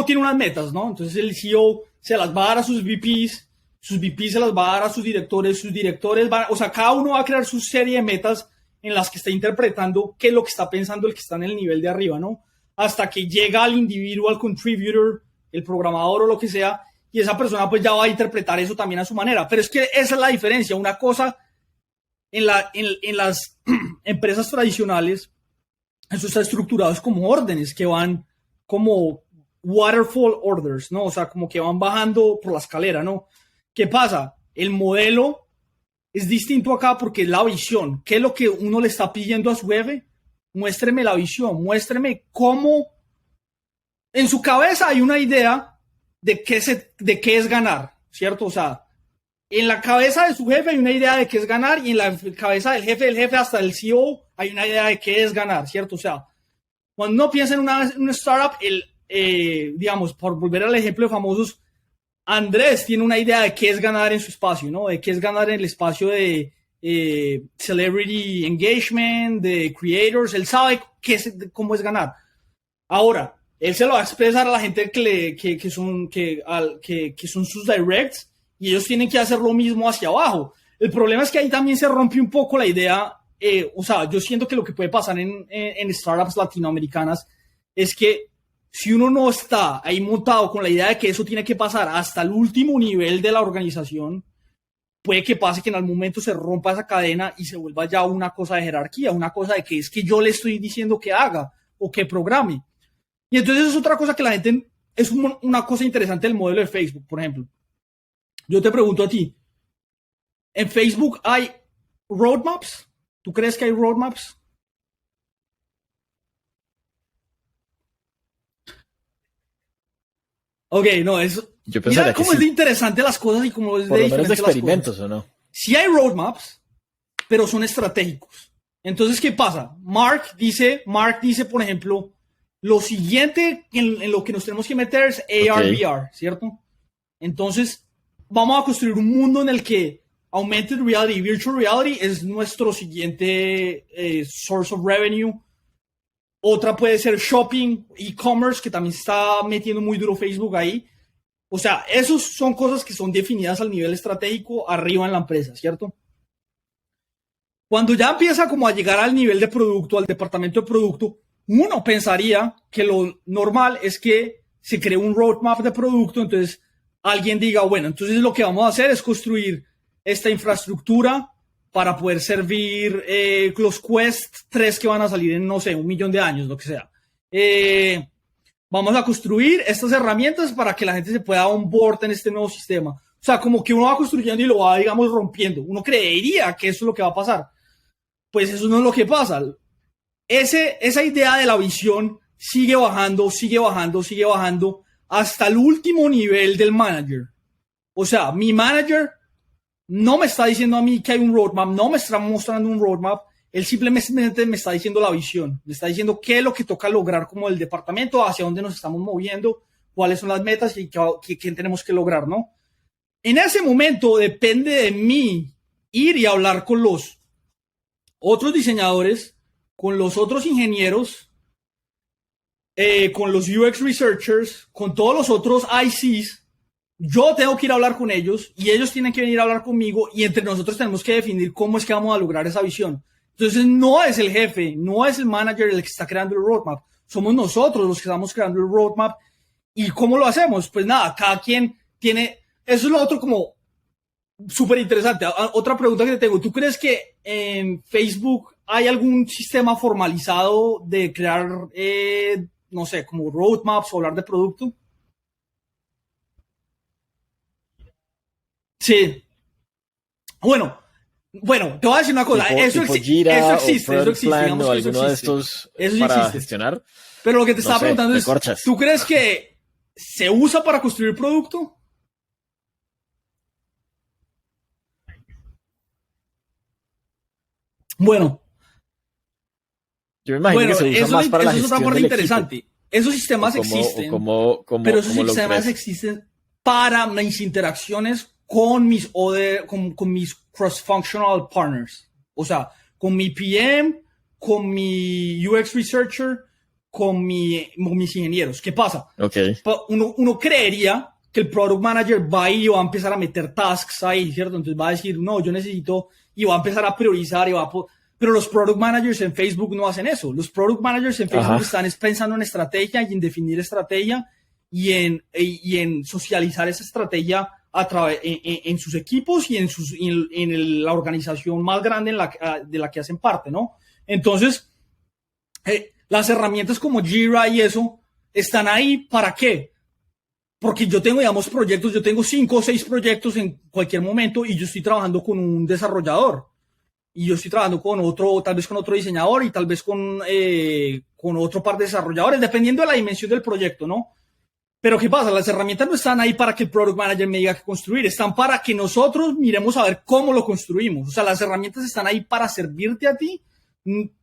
B: tiene unas metas, ¿no? Entonces el CEO se las va a dar a sus VPs se las va a dar a sus directores van, o sea, cada uno va a crear su serie de metas en las que está interpretando qué es lo que está pensando el que está en el nivel de arriba, ¿no? Hasta que llega al individual contributor, el programador o lo que sea, y esa persona pues ya va a interpretar eso también a su manera. Pero es que esa es la diferencia. Una cosa, en las empresas tradicionales, eso está estructurado como órdenes que van como waterfall orders, ¿no? O sea, como que van bajando por la escalera, ¿no? ¿Qué pasa? El modelo es distinto acá porque es la visión. ¿Qué es lo que uno le está pidiendo a su jefe? Muéstreme la visión, muéstreme cómo en su cabeza hay una idea de qué es ganar, ¿cierto? O sea, en la cabeza de su jefe hay una idea de qué es ganar y en la cabeza del jefe hasta el CEO hay una idea de qué es ganar, ¿cierto? O sea, cuando uno piensa en una startup, digamos, por volver al ejemplo de famosos, Andrés tiene una idea de qué es ganar en su espacio, ¿no? De qué es ganar en el espacio de celebrity engagement, de creators. Él sabe cómo es ganar. Ahora, él se lo va a expresar a la gente que son sus directs y ellos tienen que hacer lo mismo hacia abajo. El problema es que ahí también se rompe un poco la idea. O sea, yo siento que lo que puede pasar en startups latinoamericanas es que si uno no está ahí montado con la idea de que eso tiene que pasar hasta el último nivel de la organización, puede que pase que en algún momento se rompa esa cadena y se vuelva ya una cosa de jerarquía, una cosa de que es que yo le estoy diciendo que haga o que programe. Y entonces es otra cosa que la gente, es una cosa interesante del modelo de Facebook, por ejemplo. Yo te pregunto a ti, ¿en Facebook hay roadmaps? ¿Tú crees que hay roadmaps? Ok, no, eso. Mira cómo es de interesante las cosas y cómo es de diferente las cosas.
A: Por lo menos de experimentos, ¿o no?
B: Sí hay roadmaps, pero son estratégicos. Entonces, ¿qué pasa? Mark dice, por ejemplo, lo siguiente en lo que nos tenemos que meter es AR/VR, ¿cierto? Entonces, vamos a construir un mundo en el que augmented reality, virtual reality es nuestro siguiente source of revenue. Otra puede ser shopping, e-commerce, que también se está metiendo muy duro Facebook ahí. O sea, esos son cosas que son definidas al nivel estratégico arriba en la empresa, ¿cierto? Cuando ya empieza como a llegar al nivel de producto, al departamento de producto, uno pensaría que lo normal es que se cree un roadmap de producto, entonces alguien diga, bueno, entonces lo que vamos a hacer es construir esta infraestructura para poder servir los Quest 3 que van a salir en, no sé, 1 millón de años, lo que sea. Vamos a construir estas herramientas para que la gente se pueda onboard en este nuevo sistema. O sea, como que uno va construyendo y lo va, digamos, rompiendo. Uno creería que eso es lo que va a pasar. Pues eso no es lo que pasa. Esa idea de la visión sigue bajando hasta el último nivel del manager. O sea, mi manager no me está diciendo a mí que hay un roadmap, no me está mostrando un roadmap, él simplemente me está diciendo la visión, me está diciendo qué es lo que toca lograr como el departamento, hacia dónde nos estamos moviendo, cuáles son las metas y qué tenemos que lograr, ¿no? En ese momento depende de mí ir y hablar con los otros diseñadores, con los otros ingenieros, con los UX researchers, con todos los otros ICs. Yo tengo que ir a hablar con ellos y ellos tienen que venir a hablar conmigo y entre nosotros tenemos que definir cómo es que vamos a lograr esa visión. Entonces no es el jefe, no es el manager el que está creando el roadmap, somos nosotros los que estamos creando el roadmap. ¿Y cómo lo hacemos? Pues nada, cada quien tiene, eso es lo otro como súper interesante. Otra pregunta que te tengo, ¿tú crees que en Facebook hay algún sistema formalizado de crear, no sé, como roadmaps o hablar de producto? Sí. Bueno, te voy a decir una cosa.
A: Tipo Jira
B: eso existe,
A: o Plan
B: digamos
A: o
B: que eso
A: alguno de
B: existe.
A: estos
B: Eso sí
A: para
B: existe.
A: gestionar.
B: Pero lo que te estaba preguntando es,
A: corchas.
B: ¿tú crees que se usa para construir producto? Bueno,
A: Yo me imagino que se usa más para la gestión
B: eso es otra parte
A: del
B: interesante.
A: equipo.
B: Esos sistemas existen, pero esos sistemas existen para mis interacciones con mis cross-functional partners. O sea, con mi PM, con mi UX researcher, con mis ingenieros. ¿Qué pasa?
A: Okay.
B: Uno creería que el product manager va y va a empezar a meter tasks ahí, ¿cierto? Entonces va a decir, no, yo necesito, y va a empezar a priorizar, pero los product managers en Facebook no hacen eso. Los product managers en Facebook están pensando en estrategia y en definir estrategia y en socializar esa estrategia en sus equipos y en la organización más grande de la que hacen parte, ¿no? Entonces, las herramientas como Jira y eso están ahí ¿para qué? Porque yo tengo, digamos, proyectos, yo tengo 5 o 6 proyectos en cualquier momento y yo estoy trabajando con un desarrollador y yo estoy trabajando con otro, tal vez con otro diseñador y tal vez con otro par de desarrolladores, dependiendo de la dimensión del proyecto, ¿no? Pero ¿qué pasa? Las herramientas no están ahí para que el product manager me diga qué construir, están para que nosotros miremos a ver cómo lo construimos. O sea, las herramientas están ahí para servirte a ti,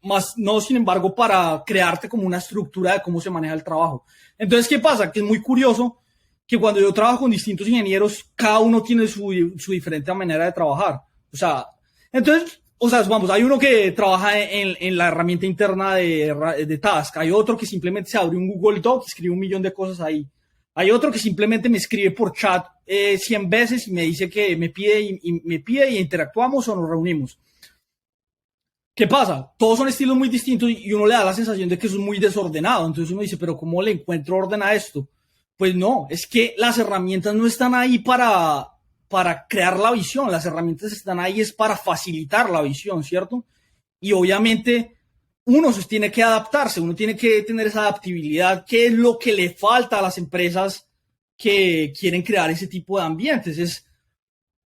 B: más no, sin embargo, para crearte como una estructura de cómo se maneja el trabajo. Entonces, ¿qué pasa? Que es muy curioso que cuando yo trabajo con distintos ingenieros, cada uno tiene su diferente manera de trabajar. O sea, entonces, vamos, hay uno que trabaja en la herramienta interna de Task, hay otro que simplemente se abre un Google Doc y escribe 1 millón de cosas ahí. Hay otro que simplemente me escribe por chat 100 veces y me dice que me pide y interactuamos o nos reunimos. ¿Qué pasa? Todos son estilos muy distintos y uno le da la sensación de que eso es muy desordenado. Entonces uno dice, pero ¿cómo le encuentro orden a esto? Pues no, es que las herramientas no están ahí para crear la visión. Las herramientas están ahí es para facilitar la visión, ¿cierto? Y obviamente uno tiene que adaptarse, uno tiene que tener esa adaptabilidad, que es lo que le falta a las empresas que quieren crear ese tipo de ambientes. Es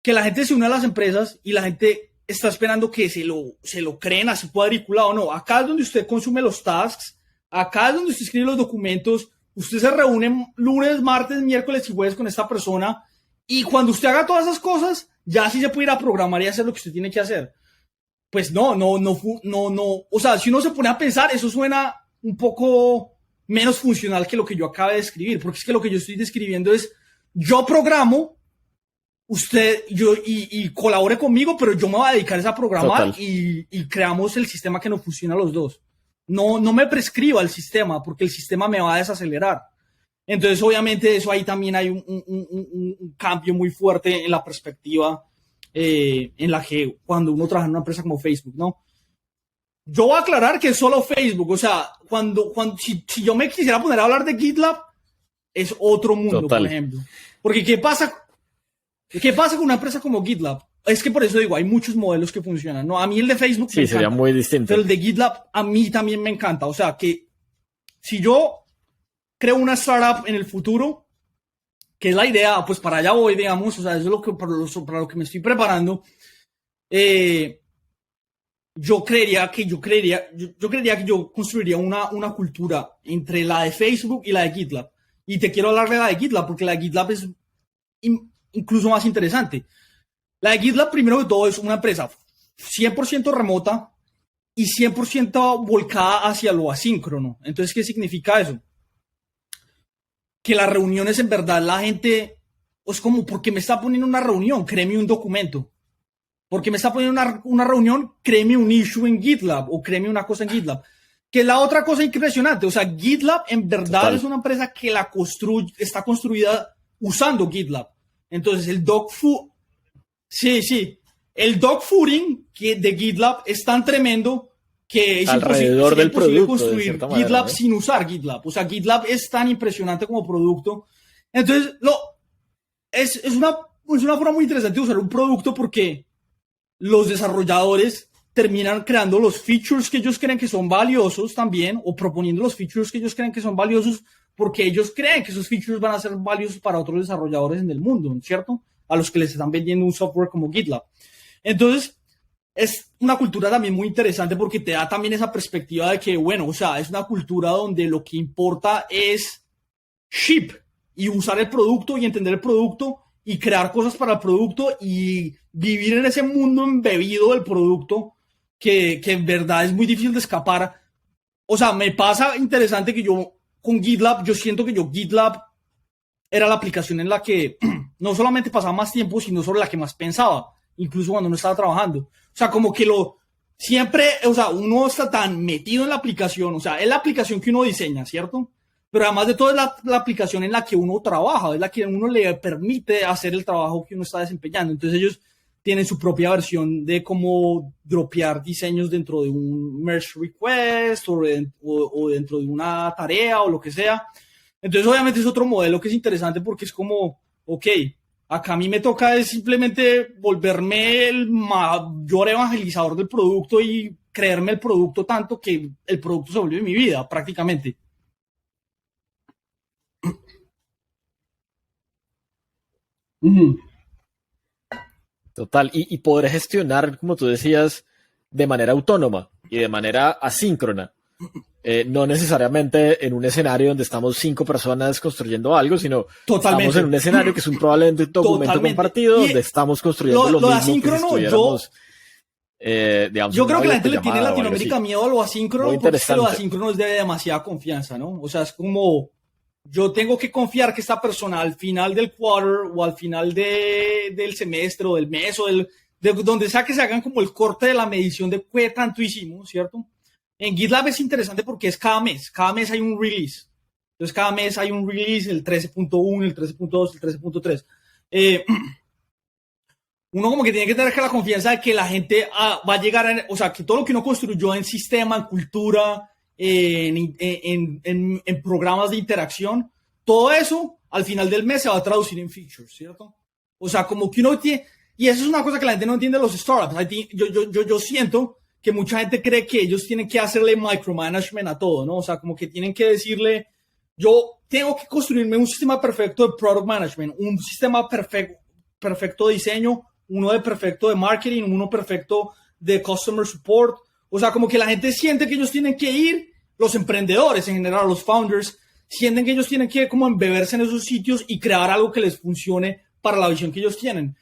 B: que la gente se une a las empresas y la gente está esperando que se lo creen así cuadriculado. No, acá es donde usted consume los tasks, acá es donde usted escribe los documentos, usted se reúne lunes, martes, miércoles y jueves con esta persona y cuando usted haga todas esas cosas, ya sí se puede ir a programar y hacer lo que usted tiene que hacer. pues no, o sea, si uno se pone a pensar, eso suena un poco menos funcional que lo que yo acabo de escribir, porque es que lo que yo estoy describiendo es, yo programo, usted, yo, y colabore conmigo, pero yo me voy a dedicar a programar y creamos el sistema que nos funciona a los dos. No me prescriba el sistema, porque el sistema me va a desacelerar. Entonces, obviamente, eso ahí también hay un cambio muy fuerte en la perspectiva en la que cuando uno trabaja en una empresa como Facebook, ¿no? Yo voy a aclarar que es solo Facebook, o sea, si yo me quisiera poner a hablar de GitLab, es otro mundo, por ejemplo. Porque ¿qué pasa con una empresa como GitLab? Es que por eso digo, hay muchos modelos que funcionan, ¿no? A mí el de Facebook
A: sí, sería muy distinto.
B: Pero el de GitLab a mí también me encanta. O sea, que si yo creo una startup en el futuro, que es la idea, pues para allá voy, digamos, o sea, eso es lo que, para lo que me estoy preparando, yo creería que yo construiría una cultura entre la de Facebook y la de GitLab. Y te quiero hablar de la de GitLab, porque la de GitLab es incluso más interesante. La de GitLab, primero que todo, es una empresa 100% remota y 100% volcada hacia lo asíncrono. Entonces, ¿qué significa eso? Que las reuniones, en verdad, la gente, es como, ¿por qué me está poniendo una reunión? Créeme un documento. Porque me está poniendo una reunión, créeme un issue en GitLab o créeme una cosa en GitLab. Que es la otra cosa impresionante. O sea, GitLab en verdad es una empresa que está construida usando GitLab. Entonces, el dogfooding de GitLab es tan tremendo que es
A: alrededor del producto,
B: construir GitLab manera, ¿no? Sin usar GitLab. O sea, GitLab es tan impresionante como producto. Entonces, es una forma muy interesante de usar un producto porque los desarrolladores terminan creando los features que ellos creen que son valiosos también, o proponiendo los features que ellos creen que son valiosos porque ellos creen que esos features van a ser valiosos para otros desarrolladores en el mundo, ¿cierto? A los que les están vendiendo un software como GitLab. Entonces, es una cultura también muy interesante porque te da también esa perspectiva de que, bueno, o sea, es una cultura donde lo que importa es ship y usar el producto y entender el producto y crear cosas para el producto y vivir en ese mundo embebido del producto que en verdad es muy difícil de escapar. O sea, me pasa interesante que yo con GitLab, yo siento que GitLab era la aplicación en la que no solamente pasaba más tiempo, sino sobre la que más pensaba, incluso cuando no estaba trabajando. O sea, como que siempre, o sea, uno está tan metido en la aplicación, o sea, es la aplicación que uno diseña, ¿cierto? Pero además de todo es la aplicación en la que uno trabaja, es la que uno le permite hacer el trabajo que uno está desempeñando. Entonces ellos tienen su propia versión de cómo dropear diseños dentro de un merge request o dentro de una tarea o lo que sea. Entonces obviamente es otro modelo que es interesante porque es como, ok, acá a mí me toca es simplemente volverme el mayor evangelizador del producto y creerme el producto tanto que el producto se vuelve mi vida prácticamente.
A: Total, y poder gestionar, como tú decías, de manera autónoma y de manera asíncrona. No necesariamente en un escenario donde estamos 5 personas construyendo algo, sino estamos en un escenario que es probablemente un documento compartido donde estamos construyendo lo mismo
B: asíncrono,
A: que si estuviéramos, digamos,
B: yo creo que la gente le tiene en Latinoamérica miedo a lo asíncrono porque es que lo asíncrono es de demasiada confianza, ¿no? O sea, es como yo tengo que confiar que esta persona al final del quarter o al final del semestre o del mes o de donde sea que se hagan como el corte de la medición de qué tanto hicimos, ¿cierto? En GitLab es interesante porque es cada mes hay un release. Entonces cada mes hay un release, el 13.1, el 13.2, el 13.3. Uno como que tiene que tener la confianza de que la gente va a llegar, o sea, que todo lo que uno construyó en sistema, en cultura, en programas de interacción, todo eso al final del mes se va a traducir en features, ¿cierto? O sea, como que uno tiene, y eso es una cosa que la gente no entiende de los startups. Yo siento que mucha gente cree que ellos tienen que hacerle micromanagement a todo, ¿no? O sea, como que tienen que decirle, yo tengo que construirme un sistema perfecto de product management, un sistema perfecto de diseño, uno de perfecto de marketing, uno perfecto de customer support. O sea, como que la gente siente que ellos tienen que ir, los emprendedores en general, los founders, sienten que ellos tienen que como embeberse en esos sitios y crear algo que les funcione para la visión que ellos tienen.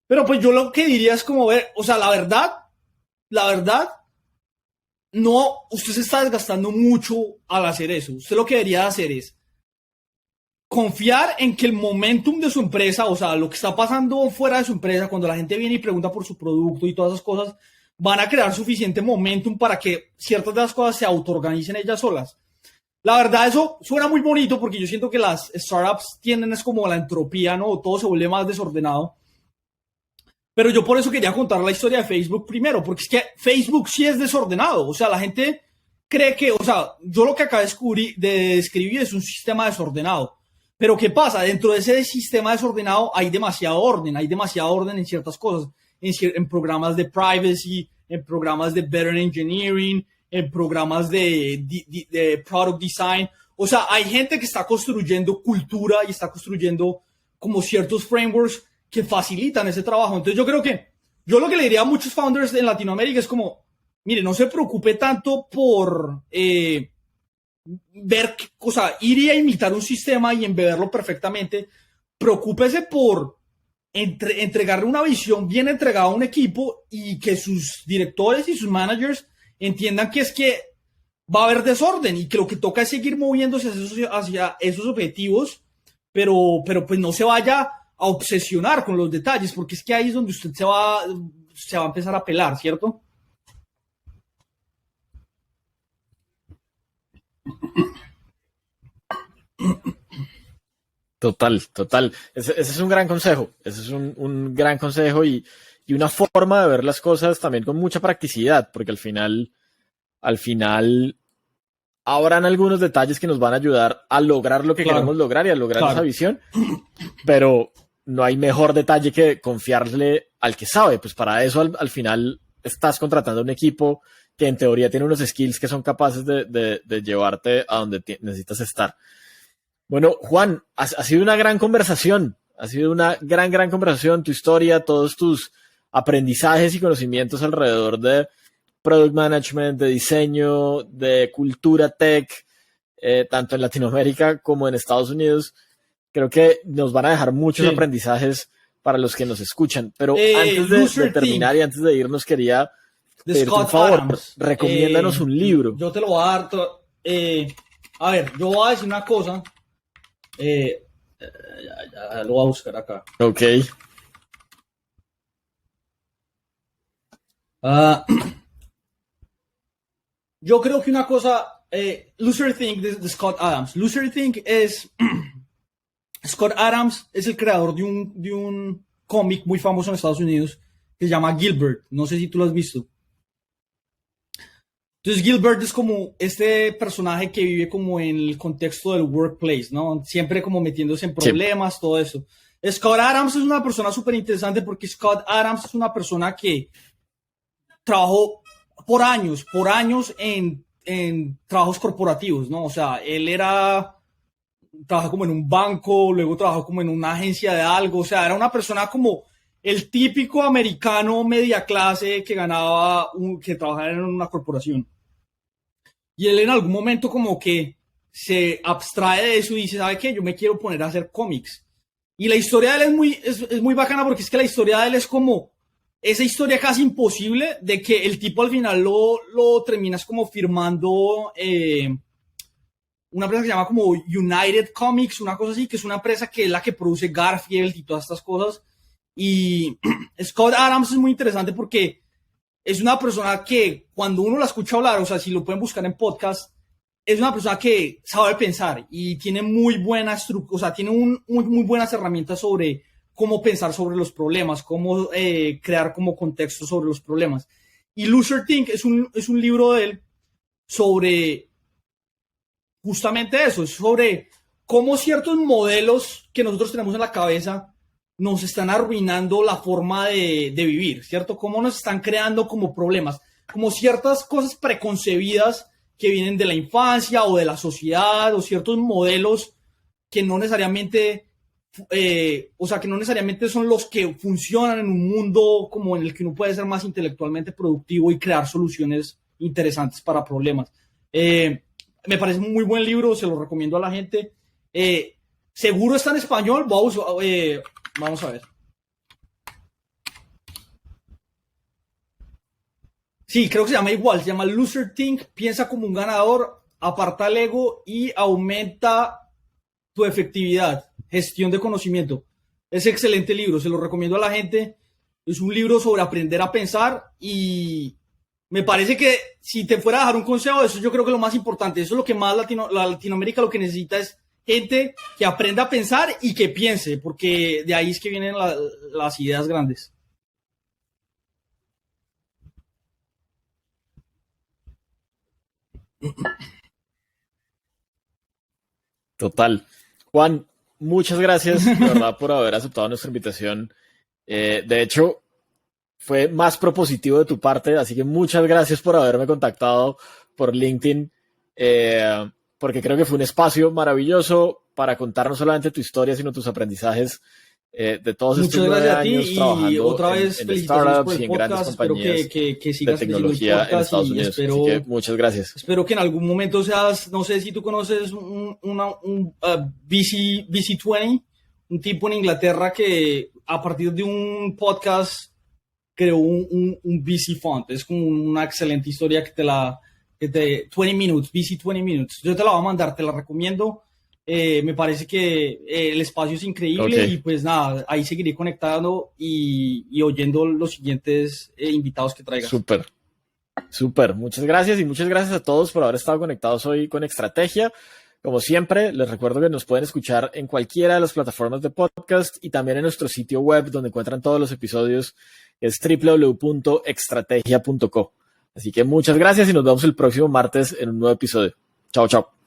B: Pero pues yo lo que diría es como ver, o sea, la verdad, la verdad, no, usted se está desgastando mucho al hacer eso. Usted lo que debería hacer es confiar en que el momentum de su empresa, o sea, lo que está pasando fuera de su empresa, cuando la gente viene y pregunta por su producto y todas esas cosas, van a crear suficiente momentum para que ciertas de las cosas se autoorganicen ellas solas. La verdad, eso suena muy bonito porque yo siento que las startups tienden es como la entropía, ¿no? Todo se vuelve más desordenado. Pero yo por eso quería contar la historia de Facebook primero, porque es que Facebook sí es desordenado. O sea, la gente cree que, o sea, yo lo que acabo de describir es un sistema desordenado. Pero ¿qué pasa? Dentro de ese sistema desordenado hay demasiado orden en ciertas cosas, en programas de privacy, en programas de better engineering, en programas de product design. O sea, hay gente que está construyendo cultura y está construyendo como ciertos frameworks que facilitan ese trabajo. Entonces yo creo que, yo lo que le diría a muchos founders en Latinoamérica es como, mire, no se preocupe tanto por ver, o sea, ir a imitar un sistema y embeberlo perfectamente. Preocúpese por entregarle una visión bien entregada a un equipo y que sus directores y sus managers entiendan que es que va a haber desorden y que lo que toca es seguir moviéndose hacia esos objetivos, pero pues no se vaya a obsesionar con los detalles, porque es que ahí es donde usted se va a empezar a pelar, ¿cierto?
A: Total, total. Ese es un gran consejo. Ese es un gran consejo y una forma de ver las cosas también con mucha practicidad, porque al final habrán algunos detalles que nos van a ayudar a lograr lo que queremos lograr y a lograr esa visión, pero no hay mejor detalle que confiarle al que sabe. Pues para eso al final estás contratando un equipo que en teoría tiene unos skills que son capaces de llevarte a donde necesitas estar. Bueno, Juan, ha sido una gran conversación, ha sido una gran conversación, tu historia, todos tus aprendizajes y conocimientos alrededor de product management, de diseño, de cultura tech, tanto en Latinoamérica como en Estados Unidos. Creo que nos van a dejar muchos aprendizajes para los que nos escuchan. Pero antes de terminar y antes de irnos, quería pedirte un favor. Adams. Recomiéndanos un libro.
B: Yo te lo voy a dar. A ver, yo voy a decir una cosa. Ya lo voy a buscar acá.
A: Ok.
B: Yo creo que una cosa, Loser Think de Scott Adams. Loser Think es, Scott Adams es el creador de un cómic muy famoso en Estados Unidos que se llama Gilbert. No sé si tú lo has visto. Entonces Gilbert es como este personaje que vive como en el contexto del workplace, ¿no? Siempre como metiéndose en problemas, todo eso. Scott Adams es una persona súper interesante porque Scott Adams es una persona que trabajó por años en trabajos corporativos, ¿no? O sea, él trabajó como en un banco, luego trabajó como en una agencia de algo, o sea, era una persona como el típico americano media clase que que trabajaba en una corporación. Y él en algún momento como que se abstrae de eso y dice, ¿sabe qué? Yo me quiero poner a hacer cómics. Y la historia de él es muy bacana porque es que la historia de él es como esa historia casi imposible de que el tipo al final lo terminas como firmando una empresa que se llama como United Comics, una cosa así, que es una empresa que es la que produce Garfield y todas estas cosas. Y Scott Adams es muy interesante porque es una persona que cuando uno la escucha hablar, o sea, si lo pueden buscar en podcast, es una persona que sabe pensar y tiene muy buenas o sea, tiene muy buenas herramientas sobre cómo pensar sobre los problemas, cómo crear como contexto sobre los problemas. Y Loser Think es un libro de él sobre justamente eso, es sobre cómo ciertos modelos que nosotros tenemos en la cabeza nos están arruinando la forma de vivir, ¿cierto? Cómo nos están creando como problemas, como ciertas cosas preconcebidas que vienen de la infancia o de la sociedad o ciertos modelos que no necesariamente, o sea, que no necesariamente son los que funcionan en un mundo como en el que uno puede ser más intelectualmente productivo y crear soluciones interesantes para problemas. Me parece un muy buen libro, se lo recomiendo a la gente. Seguro está en español, vamos a ver. Sí, creo que se llama igual, se llama Loser Think, piensa como un ganador, aparta el ego y aumenta tu efectividad, gestión de conocimiento. Es excelente libro, se lo recomiendo a la gente. Es un libro sobre aprender a pensar y me parece que si te fuera a dejar un consejo, eso yo creo que es lo más importante. Eso es lo que más Latinoamérica lo que necesita es gente que aprenda a pensar y que piense, porque de ahí es que vienen las ideas grandes.
A: Total. Juan, muchas gracias, de verdad, por haber aceptado nuestra invitación. De hecho, fue más propositivo de tu parte, así que muchas gracias por haberme contactado por LinkedIn, porque creo que fue un espacio maravilloso para contar no solamente tu historia, sino tus aprendizajes de todos estos 9 años trabajando
B: y otra vez
A: en startups y en grandes
B: podcast. Espero
A: compañías
B: que
A: de
B: sigas
A: tecnología en Estados
B: y
A: Unidos.
B: espero,
A: Así que muchas gracias.
B: espero que en algún momento seas, no sé si tú conoces VC20, un tipo en Inglaterra que a partir de un podcast creó un VC Fund. Es como una excelente historia que te 20 Minutes, VC 20 Minutes. Yo te la voy a mandar, te la recomiendo. Me parece que el espacio es increíble y pues nada, ahí seguiré conectado y oyendo los siguientes invitados que traigas.
A: Súper, súper. Muchas gracias y muchas gracias a todos por haber estado conectados hoy con Extrategia. Como siempre, les recuerdo que nos pueden escuchar en cualquiera de las plataformas de podcast y también en nuestro sitio web donde encuentran todos los episodios, es www.extrategia.co. Así que muchas gracias y nos vemos el próximo martes en un nuevo episodio. Chao, chao.